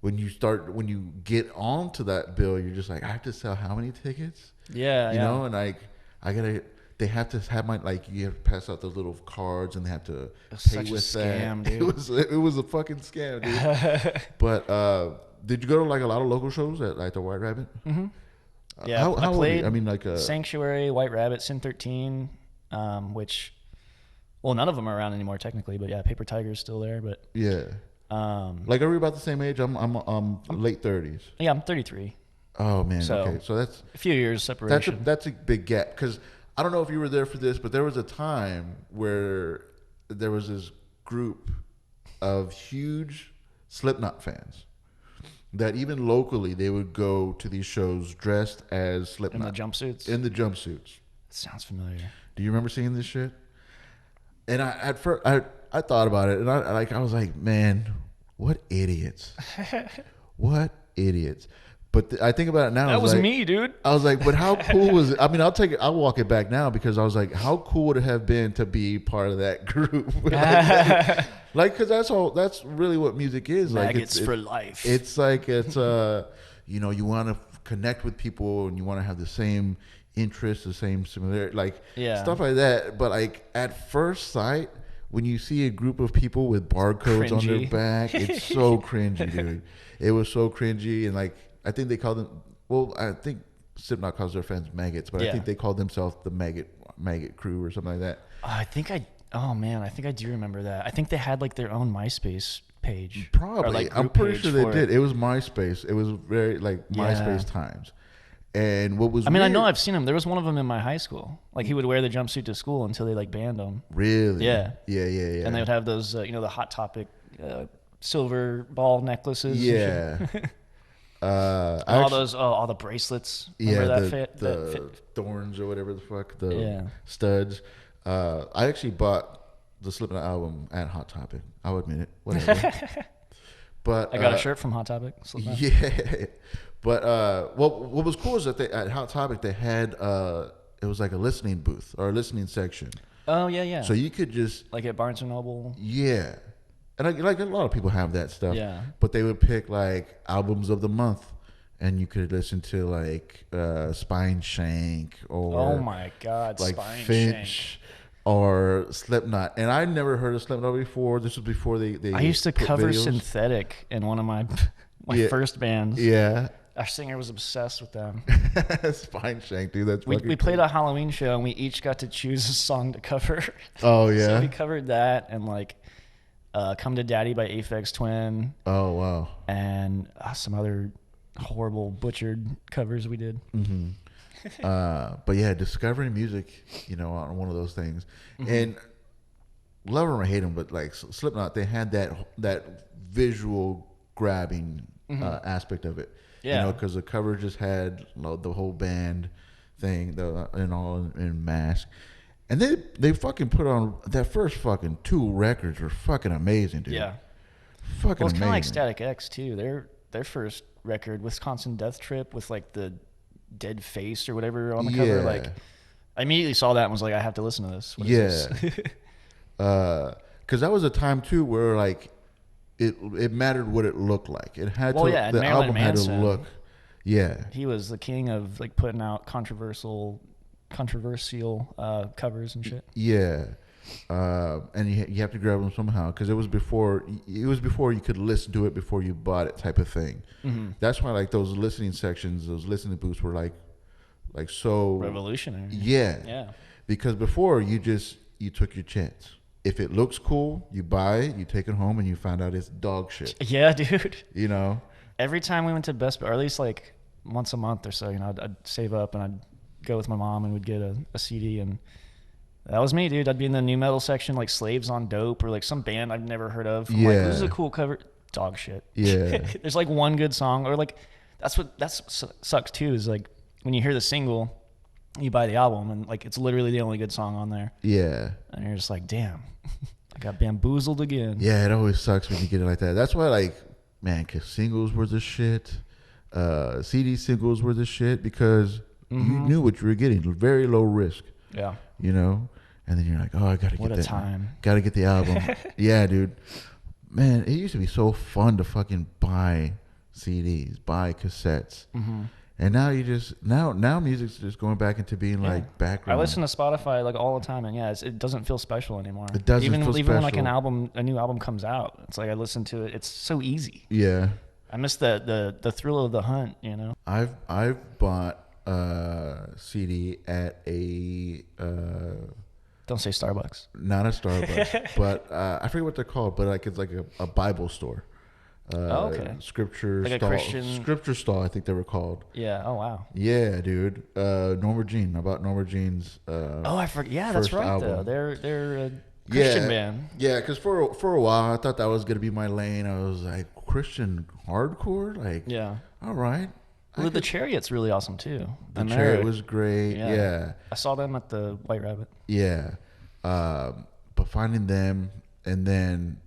when you get onto that bill, you're just like, I have to sell how many tickets? Yeah. You know, and like they have to have you have to pass out those little cards and they have to pay with that. Dude. It was a fucking scam, dude. But did you go to like a lot of local shows at like the White Rabbit? Mm-hmm. Yeah, how I played. I mean, like Sanctuary, White Rabbit, Sin 13, which, well, none of them are around anymore technically, but yeah, Paper Tiger's still there. But yeah, like are we about the same age? I'm late 30s. Yeah, I'm 33. Oh man, okay, so that's a few years separation. That's a big gap because I don't know if you were there for this, but there was a time where there was this group of huge Slipknot fans that even locally they would go to these shows dressed as Slipknot. In the jumpsuits? In the jumpsuits. That sounds familiar. Do you remember seeing this shit? And at first I thought about it, and I was like, man, what idiots. What idiots. But I think about it now. That was me, dude. I was like, but how cool was it? I mean, I'll walk it back now because I was like, how cool would it have been to be part of that group? Because that's really what music is. Maggots for life. It's like, you know, you want to connect with people and you want to have the same interests, the same similarity, stuff like that. But like at first sight, when you see a group of people with barcodes on their back, it's so cringy, dude. It was so cringy. And like, I think they called them, well, I think Slipknot calls their fans maggots, but I think they called themselves the maggot crew or something like that. I think I do remember that. I think they had like their own MySpace page. Probably. Or, like, I'm pretty sure they did. It was MySpace. It was very like MySpace times. And what was I know I've seen him. There was one of them in my high school. Like he would wear the jumpsuit to school until they like banned him. Really? Yeah. Yeah. And they would have those, you know, the Hot Topic silver ball necklaces. Yeah. All the bracelets. Remember that fit? thorns or whatever the fuck, studs. I actually bought the Slipknot album at Hot Topic. I'll admit it. Whatever. But I got a shirt from Hot Topic. Slipknot. Yeah. But what was cool is that at Hot Topic they had it was like a listening booth or a listening section. Oh yeah. So you could just like at Barnes and Noble. Yeah. And like a lot of people have that stuff. Yeah. But they would pick like albums of the month, and you could listen to like Spine Shank or Oh my God, like Spine Finch Shank. or Slipknot. And I never heard of Slipknot before. This was before they I used to put cover videos. Synthetic in one of my Yeah. first bands. Yeah. Our singer was obsessed with them. Spine Shank, dude. That's We fucking played cool. a Halloween show and we each got to choose a song to cover. Oh So yeah. we covered that and like Come to Daddy by Aphex Twin Oh wow. and some other horrible butchered covers we did. But yeah, discovering music, on one of those things, and love them or hate them, but like Slipknot, they had that visual grabbing aspect of it. Yeah. Because the cover just had the whole band thing, in mask, and they fucking put on that first fucking 2 records were fucking amazing, dude. Yeah. Fucking Well, it's kind of like amazing. Static X too. Their first record, Wisconsin Death Trip, with like the dead face or whatever on the cover. Yeah. Like, I immediately saw that and was like, I have to listen to this. What Yeah. is this? Because that was a time too where like it mattered what it looked like. It had Well, to. yeah, and The Marilyn album had to Manson. look. Yeah. He was the king of like putting out controversial covers and shit. Yeah. And you have to grab them somehow because it was before you could listen to it before you bought it type of thing. That's why like those listening sections, those listening booths were like so Revolutionary. Yeah. Yeah. Because before you took your chance. If it looks cool, you buy it, you take it home, and you find out it's dog shit. Yeah, dude. Every Time we went to Best Buy, or at least like once a month or so, I'd save up and I'd go with my mom and we'd get a CD, and that was me, dude. I'd be in the new metal section, like Slaves on Dope or like some band I've never heard of. I'm like, this is a cool cover. Dog shit. Yeah. There's like one good song, or like that's sucks too. Is like when you hear the single, you buy the album, and like it's literally the only good song on there. Yeah. And you're just like, damn, I got bamboozled again. Yeah, it always sucks when you get it like that. That's why, like, man, because singles were the shit. CD singles were the shit because you knew what you were getting. Very low risk. Yeah. And then you're like, oh, I gotta What get a that. time. Gotta get the album. Yeah, dude. Man, it used to be so fun to fucking buy CDs, buy cassettes. And now now music's just going back into being like background. I listen to Spotify like all the time, and it doesn't feel special anymore. It doesn't feel even when like special. a new album comes out, it's like I listen to it. It's so easy. Yeah. I miss the thrill of the hunt. I've bought a CD at a Don't say Starbucks. not a Starbucks, but I forget what they're called, but like it's like a Bible store. Okay. Scripture Like a stall. Christian- Scripture stall, I think they were called. Yeah. Oh wow. Yeah, dude. Norma Jean. I bought Norma Jean's. Oh, I forget. Yeah, that's first right. Though album. they're a Christian band. Yeah, because for a while I thought that was gonna be my lane. I was like Christian hardcore, like Yeah. all right. Well, the Chariot's really awesome too. The And Chariot they're- was great. Yeah. I saw them at the White Rabbit. Yeah. But finding them, and then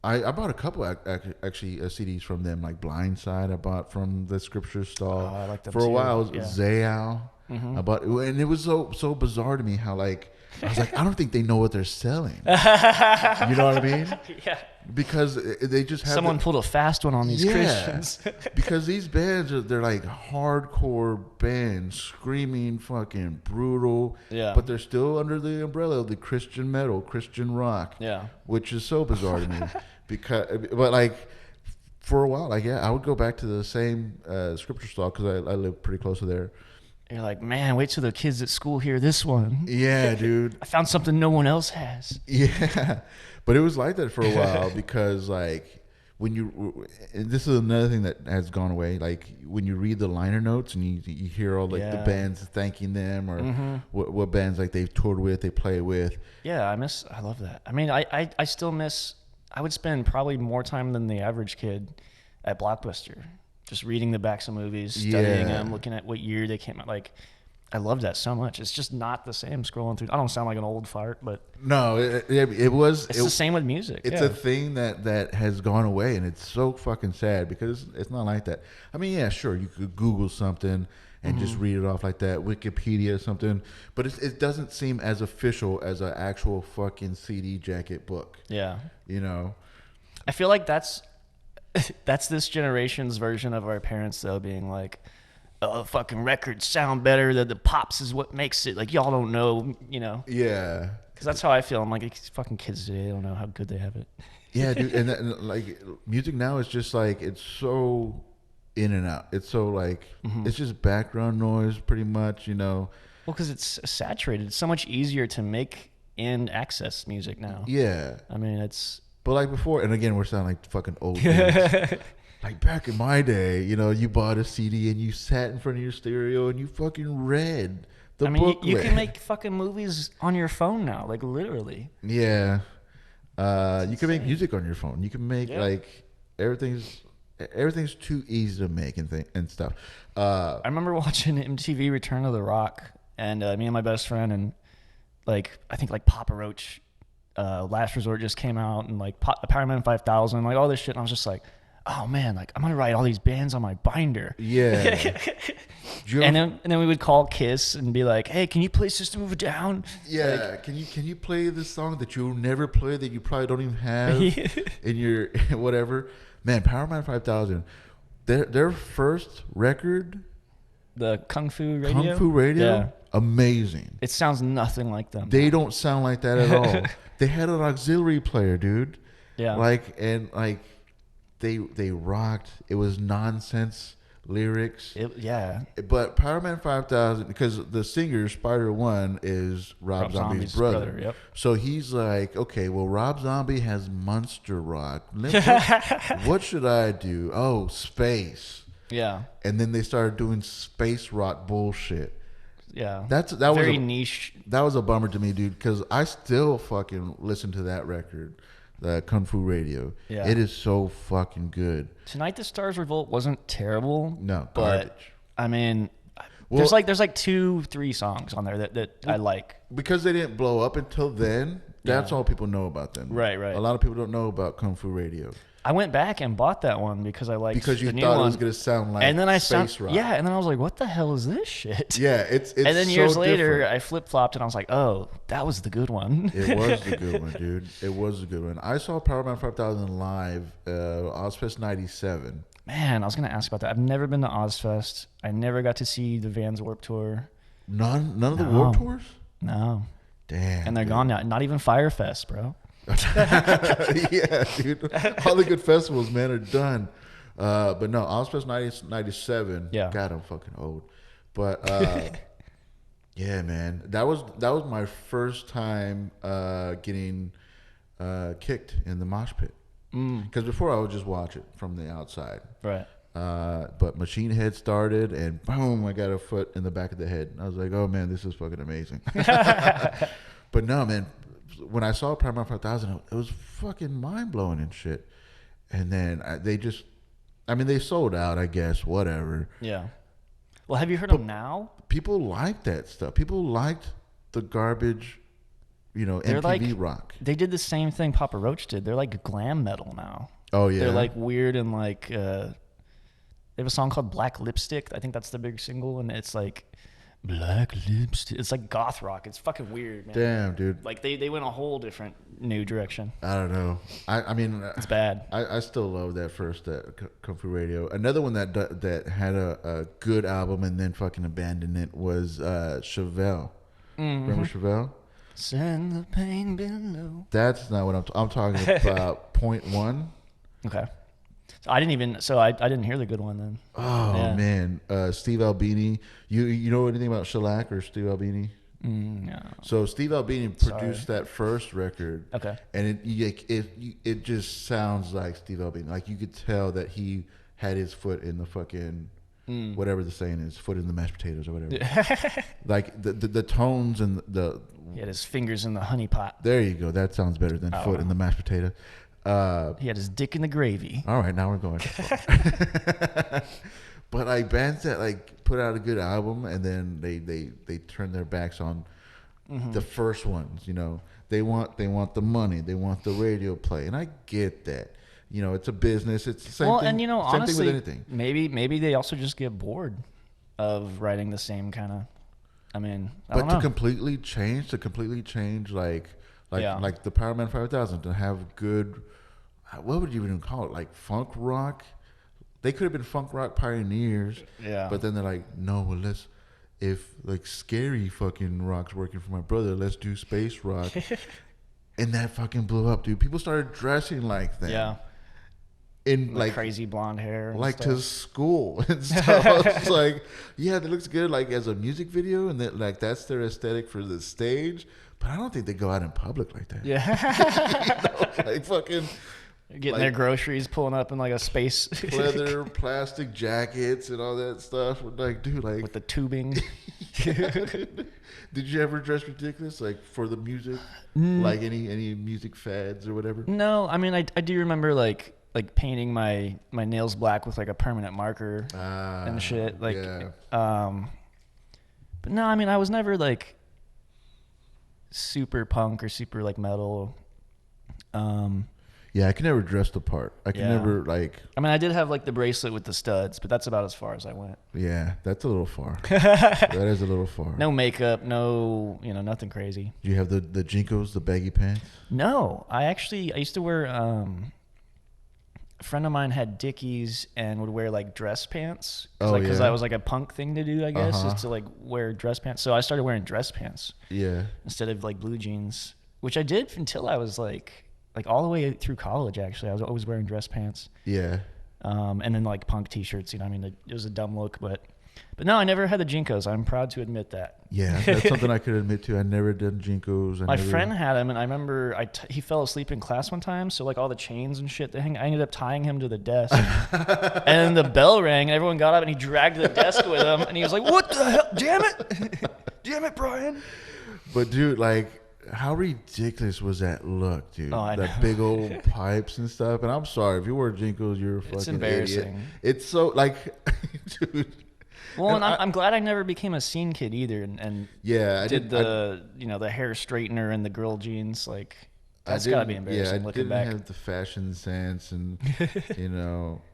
I bought a couple actually CDs from them, like Blindside I bought from the Scripture Stall. Oh, I like them For a too. while, Yeah. Zayao. I bought, and it was so bizarre to me how like I was like, I don't think they know what they're selling. You know what I mean? Yeah. Because they just have Someone pulled a fast one on these Christians. Because these bands they're like hardcore bands, screaming, fucking brutal. Yeah. But they're still under the umbrella of the Christian metal, Christian rock. Yeah. Which is so bizarre to me. But like for a while, like I would go back to the same Scripture stall because I live pretty close to there. You're like, man, wait till the kids at school hear this one. Yeah, dude. I found something no one else has. Yeah, but it was like that for a while because like when and this is another thing that has gone away. Like when you read the liner notes and you hear all like the bands thanking them or what bands like they've toured with, they play with. Yeah, I love that. I mean, I still miss. I would spend probably more time than the average kid at Blockbuster, just reading the backs of movies, studying them, looking at what year they came out. Like, I love that so much. It's just not the same scrolling through. I don't sound like an old fart, but No, it was. it's the same with music. It's a thing that has gone away, and it's so fucking sad because it's not like that. I mean, yeah, sure, you could Google something and just read it off like that, Wikipedia or something, but it doesn't seem as official as an actual fucking CD jacket book. Yeah. You know? I feel like that's That's this generation's version of our parents, though, being like, "Oh, fucking records sound better. The pops is what makes it. Like, y'all don't know, you know." Yeah. Because that's how I feel. I'm like, these fucking kids today, they don't know how good they have it. Yeah, dude. And like music now is just like, it's so in and out. It's so like, it's just background noise pretty much, you know. Well, because it's saturated. It's so much easier to make and access music now. Yeah. I mean, it's... But like before, and again, we're sounding like fucking old dudes. Like back in my day, you know, you bought a CD and you sat in front of your stereo and you fucking read the booklet. You can make fucking movies on your phone now, like literally. Yeah. You can make music on your phone. You can make like everything's too easy to make and stuff. I remember watching MTV Return of the Rock, and me and my best friend, and like I think like Papa Roach, Last Resort just came out, and like Powerman 5000, like all this shit, and I was just like, oh man, like I'm gonna write all these bands on my binder. Yeah. and then we would call Kiss and be like, hey, can you play System of a Down? Yeah. Like, can you play this song that you'll never play, that you probably don't even have in your whatever? Man, Powerman 5000, their first record, the Kung Fu Radio. Yeah. Amazing. It sounds nothing like them. They don't sound like that at all. They had an auxiliary player, dude. Yeah. They rocked. It was nonsense lyrics. Yeah. But Powerman 5000, because the singer Spider One is Rob Zombie's brother. Yep. So he's like, okay, well, Rob Zombie has monster rock. What should I do? Oh, space. Yeah. And then they started doing space rock bullshit. Yeah. That very was niche. That was a bummer to me, dude, because I still fucking listen to that record, the Kung Fu Radio. Yeah. It is so fucking good. Tonight the Stars Revolt wasn't terrible. No, but garbage. I mean, Well, there's like 2-3 songs on there that I like. Because they didn't blow up until then. That's all people know about them. Right. A lot of people don't know about Kung Fu Radio. I went back and bought that one because I liked Because you the new thought one. it was going to sound like and then space rock. Yeah, and then I was like, what the hell is this shit? Yeah, it's and then so years later, different. I flip-flopped and I was like, oh, that was the good one. It was the good one, dude. It was the good one. I saw Powerman 5000 live, Ozfest 97. Man, I was going to ask about that. I've never been to Ozfest. I never got to see the Vans Warped Tour. None of the Warped Tours? No. Damn. And they're gone now. Not even Firefest, bro. Yeah, dude. All the good festivals, man, are done. But no, Ozfest 97. Yeah. God, I'm fucking old. But yeah, man, that was my first time getting kicked in the mosh pit. Because before I would just watch it from the outside. Right. But Machine Head started, and boom, I got a foot in the back of the head. I was like, oh man, this is fucking amazing. But no, man, when I saw Powerman 5000, it was fucking mind blowing and shit. And then they sold out, I guess, whatever. Yeah. Well, have you heard them now? People liked that stuff. People liked the garbage, They're MTV rock. They did the same thing Papa Roach did. They're like glam metal now. Oh yeah. They're like weird and like they have a song called Black Lipstick. I think that's the big single, and it's like Black Lipstick. It's like goth rock. It's fucking weird, man. Damn, dude. Like they went a whole different new direction. I don't know. I mean, it's bad. I still love that first Kung Fu Radio. Another one that had a good album and then fucking abandoned it was Chevelle. Mm-hmm. Remember Chevelle? Send the pain below. That's not what I'm talking about. Point one. Okay. I didn't hear the good one then. Oh yeah. Man, Steve Albini. You know anything about Shellac or Steve Albini? No. So Steve Albini produced that first record. Okay. And it just sounds like Steve Albini. Like you could tell that he had his foot in the fucking whatever the saying is, foot in the mashed potatoes or whatever. Like the tones and the. He had his fingers in the honey pot. There you go. That sounds better than foot in the mashed potato. He had his dick in the gravy. All right, now we're going. But like bands that like put out a good album and then they turn their backs on the first ones. They want the money, they want the radio play, and I get that. It's a business. It's the same thing. Well, and honestly, same thing with anything. Maybe they also just get bored of writing the same kind of. I mean, I don't know. To completely change like the Powerman 5000 to have good. what would you even call it? Like funk rock? They could have been funk rock pioneers. Yeah. But then they're like, no, well, if like scary fucking rock's working for my brother, let's do space rock. And that fucking blew up, dude. People started dressing like that. Yeah. In like crazy blonde hair. Like stuff. to school and stuff. It's like, yeah, that looks good like as a music video, and that like that's their aesthetic for the stage. But I don't think they go out in public like that. Yeah. Like fucking getting their groceries, pulling up in like a space leather, plastic jackets and all that stuff. Like, dude, like with the tubing. Did you ever dress ridiculous, like for the music, like any music fads or whatever? No, I mean I do remember like painting my nails black with like a permanent marker and shit. Like, but no, I mean I was never like super punk or super like metal. Yeah, I can never dress the part. I can never like. I mean, I did have like the bracelet with the studs, but that's about as far as I went. Yeah, that's a little far. That is a little far. No makeup, no, nothing crazy. Do you have the Jinkos, the baggy pants? No, I used to wear. A friend of mine had Dickies and would wear like dress pants. Because that was like a punk thing to do, I guess, is to like wear dress pants. So I started wearing dress pants. Yeah. Instead of like blue jeans, which I did until I was like all the way through college. Actually, I was always wearing dress pants. Yeah. And then like punk t-shirts. I mean, it was a dumb look, but no, I never had the Jinkos. I'm proud to admit that. Yeah, that's something I could admit to. I never did Jinkos. My friend had them, and I remember he fell asleep in class one time. So like all the chains and shit, I ended up tying him to the desk. And the bell rang, and everyone got up, and he dragged the desk with him, and he was like, "What the hell? Damn it, damn it, Bryan!" But dude, like, how ridiculous was that look, dude? Oh, I know. That big old pipes and stuff. And I'm sorry if you wear Jinkos, you're a fucking embarrassing. idiot. It's so like, dude. Well, and I'm glad I never became a scene kid either, and yeah, the hair straightener and the girl jeans. Like, that's gotta be embarrassing looking back. I didn't have the fashion sense, and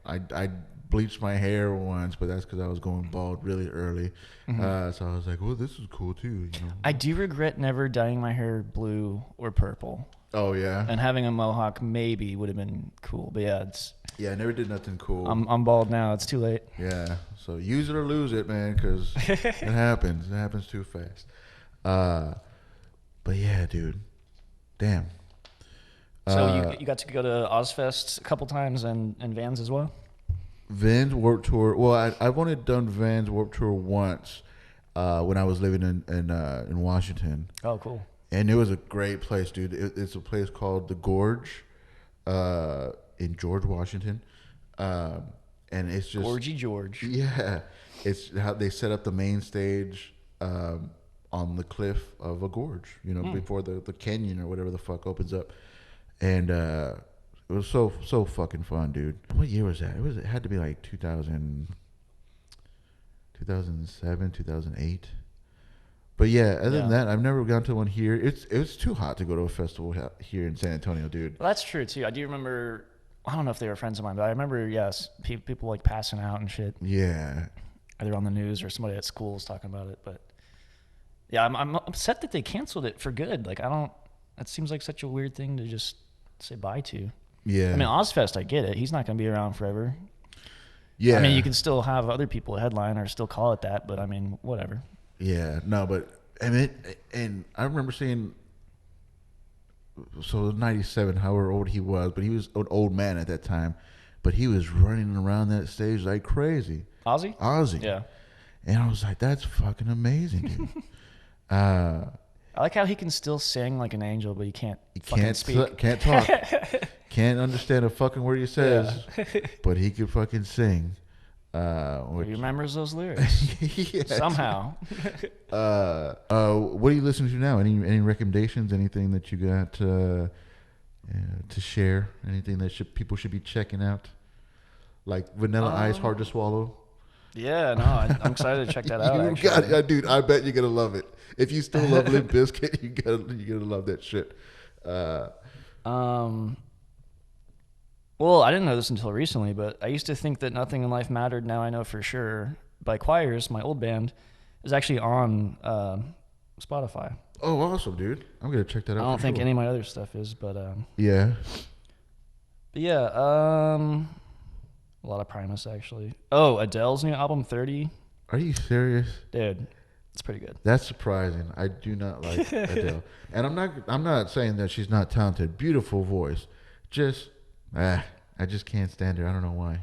I bleached my hair once, but that's because I was going bald really early. Mm-hmm. So I was like, well, this is cool too. I do regret never dyeing my hair blue or purple. Oh yeah. And having a mohawk maybe would have been cool, but yeah, I never did nothing cool. I'm bald now. It's too late. Yeah. So use it or lose it, man, because it happens. It happens too fast. But yeah, dude. Damn. So you got to go to Ozfest a couple times and Vans as well? Vans Warped Tour. Well, I've only done Vans Warped Tour once when I was living in Washington. Oh, cool. And it was a great place, dude. It's a place called The Gorge in George, Washington. And it's just... Gorgy George. Yeah. It's how they set up the main stage on the cliff of a gorge, before the canyon or whatever the fuck opens up. And it was so fucking fun, dude. What year was that? It had to be like 2007, 2008. But yeah, other than that, I've never gone to one here. It's too hot to go to a festival here in San Antonio, dude. Well, that's true too. I do remember. I don't know if they were friends of mine, but I remember people like passing out and shit. Yeah. Either on the news or somebody at school was talking about it. But yeah, I'm upset that they canceled it for good. Like that seems like such a weird thing to just say bye to. Yeah. I mean, Ozfest, I get it. He's not going to be around forever. Yeah. I mean, you can still have other people headline or still call it that, but I mean, whatever. Yeah, no, but and I remember seeing, so 97, however old he was, but he was an old man at that time, but he was running around that stage like crazy. Ozzy? Yeah. And I was like, that's fucking amazing, dude. I like how he can still sing like an angel, but he can't speak. Can't talk. Can't understand a fucking word he says, but he can fucking sing. He remembers those lyrics somehow. What are you listening to now? Any recommendations? Anything that you got to share? Anything that people should be checking out? Like Vanilla Ice, Hard to Swallow. Yeah, no, I'm excited to check that out. Dude, I bet you're gonna love it. If you still love Limp Bizkit, you're gonna love that shit. Well, I didn't know this until recently, but I used to think that Nothing in Life Mattered. Now I know for sure. By Choirs, my old band, is actually on Spotify. Oh, awesome, dude! I'm gonna check that out. I don't think any of my other stuff is, but yeah. But yeah, a lot of Primus actually. Oh, Adele's new album 30. Are you serious? Dude, it's pretty good. That's surprising. I do not like Adele, and I'm not saying that she's not talented. Beautiful voice, just I just can't stand her. I don't know why.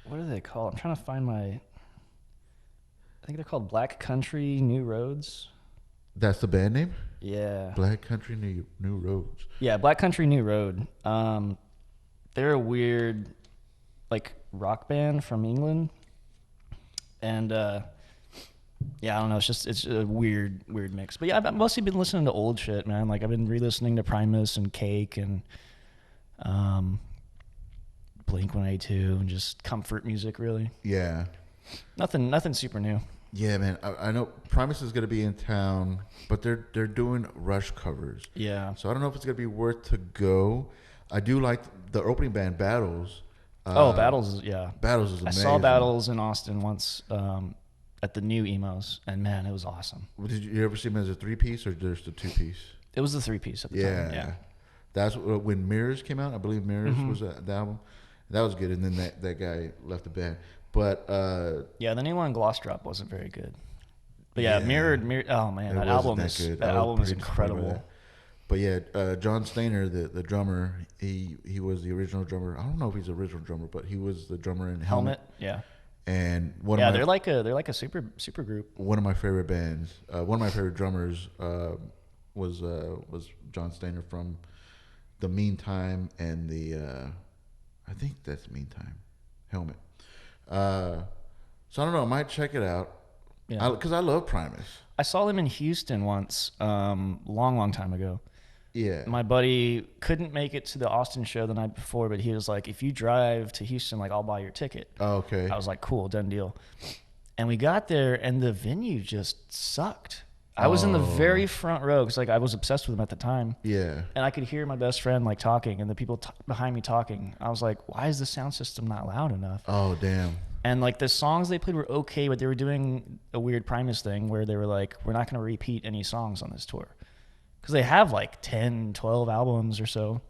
What are they called? I'm trying to find my. I think they're called Black Country New Roads. That's the band name? Yeah. Black Country New Roads. Yeah, Black Country New Road. They're a weird, like, rock band from England, and yeah, I don't know. It's a weird mix. But yeah, I've mostly been listening to old shit, man. Like I've been re-listening to Primus and Cake and Blink-182 and just comfort music, really. Yeah. Nothing super new. Yeah, man. I know Primus is gonna be in town, but they're doing Rush covers. Yeah. So I don't know if it's gonna be worth to go. I do like the opening band Battles. Battles, yeah. Battles is amazing. I saw Battles in Austin once at the new emos, and man, it was awesome. Did you ever see them as a 3-piece or just a 2-piece? It was the 3-piece at the time. Yeah. That's when Mirrors came out. I believe Mirrors was the album. That was good, and then that guy left the band. But yeah, the new one, Gloss Drop, wasn't very good. But yeah, Mirrored. Oh man, that album is incredible. But yeah, John Stainer, the drummer, he was the original drummer. I don't know if he's the original drummer, but he was the drummer in Helmet. Yeah. And they're like a super group. One of my favorite bands. One of my favorite drummers was John Stainer from the Meantime and the I think that's Meantime, Helmet. So I don't know. I might check it out. Yeah. Because I love Primus. I saw them in Houston once, long time ago. Yeah. My buddy couldn't make it to the Austin show the night before, but he was like, if you drive to Houston, like, I'll buy your ticket. Oh, okay. I was like, cool, done deal. And we got there, and the venue just sucked. I was in the very front row because, like, I was obsessed with them at the time. Yeah. And I could hear my best friend, like, talking, and the people behind me talking. I was like, why is the sound system not loud enough? Oh, damn. And, like, the songs they played were okay, but they were doing a weird Primus thing where they were like, we're not going to repeat any songs on this tour. Because they have, like, 10, 12 albums or so.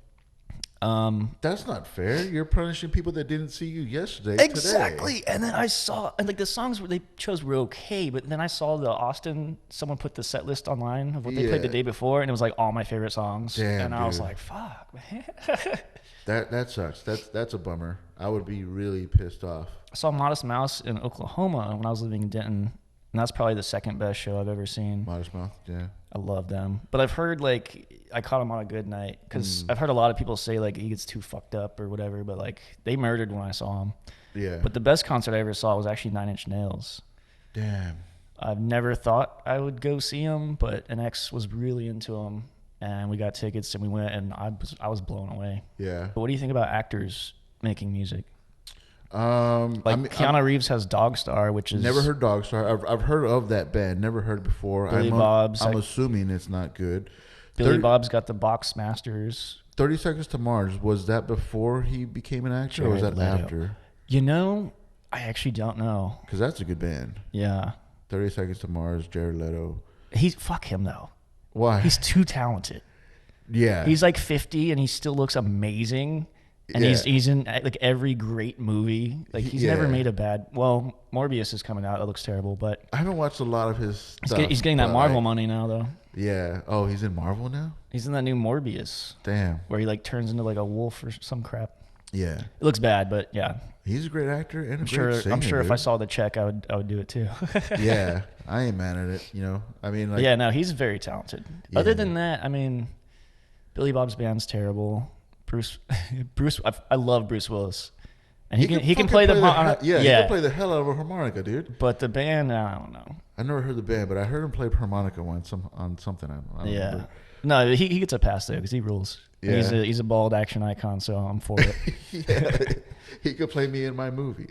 That's not fair. You're punishing people that didn't see you yesterday. Exactly. Today. And then I saw, and like the songs they chose were okay, but then I saw the Austin, someone put the set list online of what they played the day before, and it was like all my favorite songs. Damn, and I was like, fuck, man. That sucks. That's a bummer. I would be really pissed off. I saw Modest Mouse in Oklahoma when I was living in Denton, and that's probably the second best show I've ever seen. Modest Mouse, yeah. I love them. But I've heard, like, I caught him on a good night, because I've heard a lot of people say, like, he gets too fucked up or whatever, but, like, they murdered when I saw him. Yeah. But the best concert I ever saw was actually 9 Inch Nails. Damn. I've never thought I would go see him, but an ex was really into him, and we got tickets, and we went, and I was blown away. Yeah. But what do you think about actors making music? Keanu Reeves has Dogstar, which is... Never heard Dogstar. I've heard of that band. Never heard it before. Billy Bob's. I'm assuming it's not good. Billy Bob's got the Box Masters. 30 Seconds to Mars, was that before he became an actor, or was that Leto. after? You know, I actually don't know. Because that's a good band. Yeah. 30 Seconds to Mars, Jared Leto. Fuck him, though. Why? He's too talented. Yeah. He's like 50, and he still looks amazing. And he's in like every great movie. Like he's never made a bad. Well, Morbius is coming out. It looks terrible, but I haven't watched a lot of his stuff. He's getting that Marvel money now, though. Yeah. Oh, he's in Marvel now? He's in that new Morbius. Damn. Where he like turns into like a wolf or some crap. Yeah. It looks bad, but yeah. He's a great actor and a great singer. I'm sure dude. if I saw the check, I would do it too. Yeah, I ain't mad at it. You know, I mean, like, yeah, no, he's very talented. Yeah. Other than that, I mean, Billy Bob's band's terrible. Bruce, I love Bruce Willis, and he can play the he can play the hell out of a harmonica, dude. But the band, I don't know. I never heard the band, but I heard him play harmonica once on something. I don't remember. No, he gets a pass though because he rules. Yeah. He's a bald action icon, so I'm for it. Yeah, he could play me in my movie.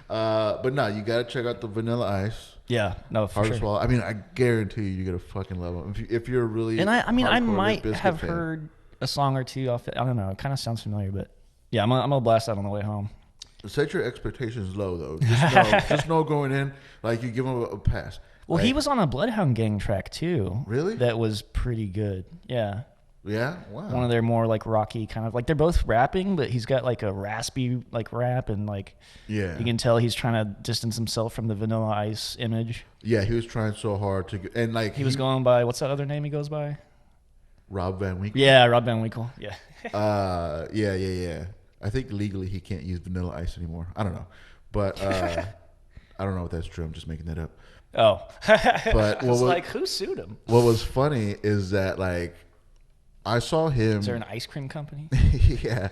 But no, you gotta check out the Vanilla Ice. Yeah, no, for sure. Swallow. I mean, I guarantee you're gonna fucking love them if you're really. And I might have fan. heard a song or two off it. I don't know. It kind of sounds familiar, but yeah, I'm gonna blast that on the way home. Set your expectations low though. Just know going in, like, you give them a pass. Well, like, he was on a Bloodhound Gang track too. Really? That was pretty good. Yeah. Yeah, wow. One of their more like rocky kind of like they're both rapping, but he's got like a raspy like rap and like Yeah. you can tell he's trying to distance himself from the Vanilla Ice image. Yeah, he was trying so hard to get, and like He was going by what's that other name he goes by? Rob Van Winkle. Yeah, Rob Van Winkle. Yeah. Yeah. I think legally he can't use Vanilla Ice anymore. I don't know, but I don't know if that's true. I'm just making that up. Oh. But it's like who sued him? What was funny is that like I saw him. Is there an ice cream company? Yeah,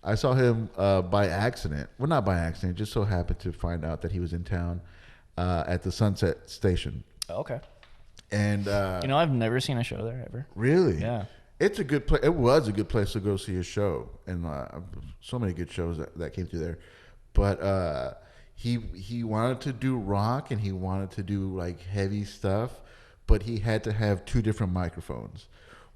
I saw him by accident. Well, not by accident. Just so happened to find out that he was in town at the Sunset Station. Oh, okay. And I've never seen a show there ever. Really? Yeah. It's a good place. It was a good place to go see a show, and so many good shows that came through there. But he wanted to do rock and he wanted to do like heavy stuff, but he had to have two different microphones.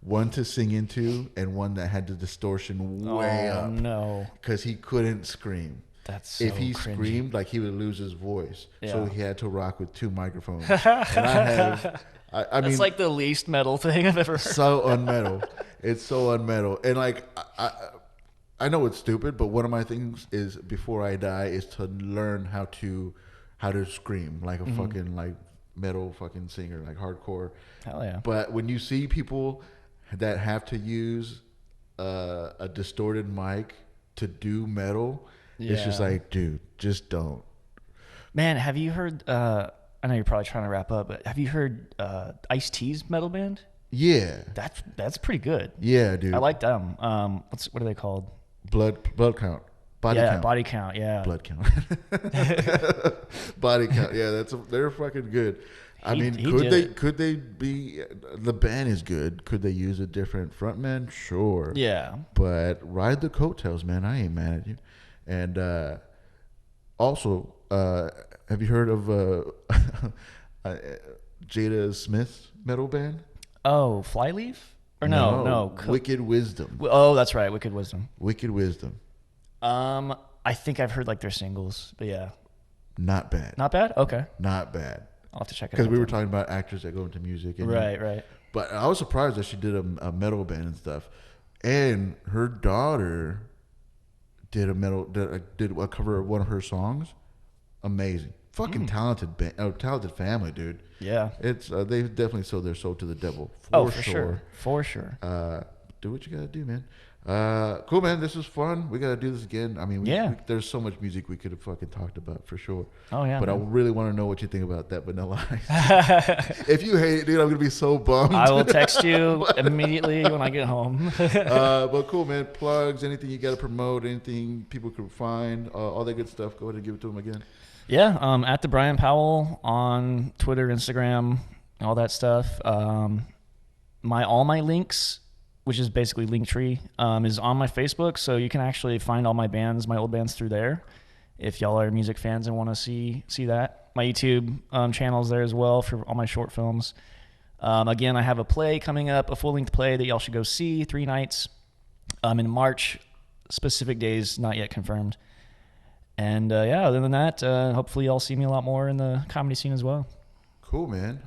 One to sing into and one that had the distortion way up. Oh, no. Because he couldn't scream. That's so if he cringy. Screamed, like he would lose his voice. Yeah. So he had to rock with two microphones. And I mean, that's like the least metal thing I've ever heard. So unmetal. It's so unmetal. And like, I know it's stupid, but one of my things is before I die is to learn how to scream like a fucking like metal fucking singer, like hardcore. Hell yeah. But when you see people that have to use a distorted mic to do metal, it's just like, dude, just don't. Man, have you heard? I know you're probably trying to wrap up, but have you heard Ice-T's metal band? Yeah, that's pretty good. Yeah, dude, I like them. What are they called? Blood count. Body count. Body count. Yeah. Blood count. Body count. Yeah, they're fucking good. I mean, could they be? The band is good. Could they use a different frontman? Sure. Yeah. But ride the coattails, man. I ain't mad at you. And also, have you heard of Jada Smith's metal band? Oh, Flyleaf? Or no. Wicked Wisdom. Oh, that's right. Wicked Wisdom. Wicked Wisdom. I think I've heard like their singles, but yeah. Not bad. Not bad? Okay. Not bad. I'll have to check it out. Because we were talking about actors that go into music. And, right. But I was surprised that she did a metal band and stuff. And her daughter did a cover of one of her songs. Amazing. Fucking talented band, talented family, dude. Yeah. It's they've definitely sold their soul to the devil. For sure. For sure. Do what you gotta do, man. Cool, man. This was fun. We gotta do this again. I mean, there's so much music we could have fucking talked about for sure. Oh yeah. But man. I really want to know what you think about that Vanilla Ice. If you hate it, dude, I'm gonna be so bummed. I will text you immediately when I get home. But cool, man. Plugs, anything you gotta promote, anything people can find, all that good stuff. Go ahead and give it to them again. Yeah. At the Bryan Powell on Twitter, Instagram, all that stuff. All my links, which is basically Linktree, is on my Facebook, so you can actually find all my bands, my old bands through there. If y'all are music fans and want to see that, my YouTube channel's there as well for all my short films. Again, I have a play coming up, a full-length play that y'all should go see, 3 nights in March. Specific days not yet confirmed. And other than that, hopefully y'all see me a lot more in the comedy scene as well. Cool, man.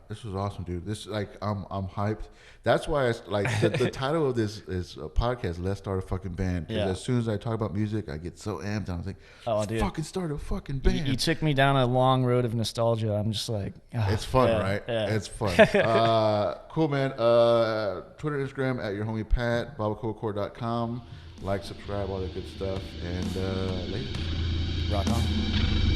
This was awesome, dude. This I'm hyped. That's why the title of this is a podcast. Let's start a fucking band. Because as soon as I talk about music, I get so amped. I was like, let's fucking start a fucking band. You took me down a long road of nostalgia. I'm just like, it's fun, right? Yeah. It's fun. Cool, man. Twitter, Instagram at your homie Pat, BabaCoolCore.com. Like, subscribe, all that good stuff, and later. Rock on.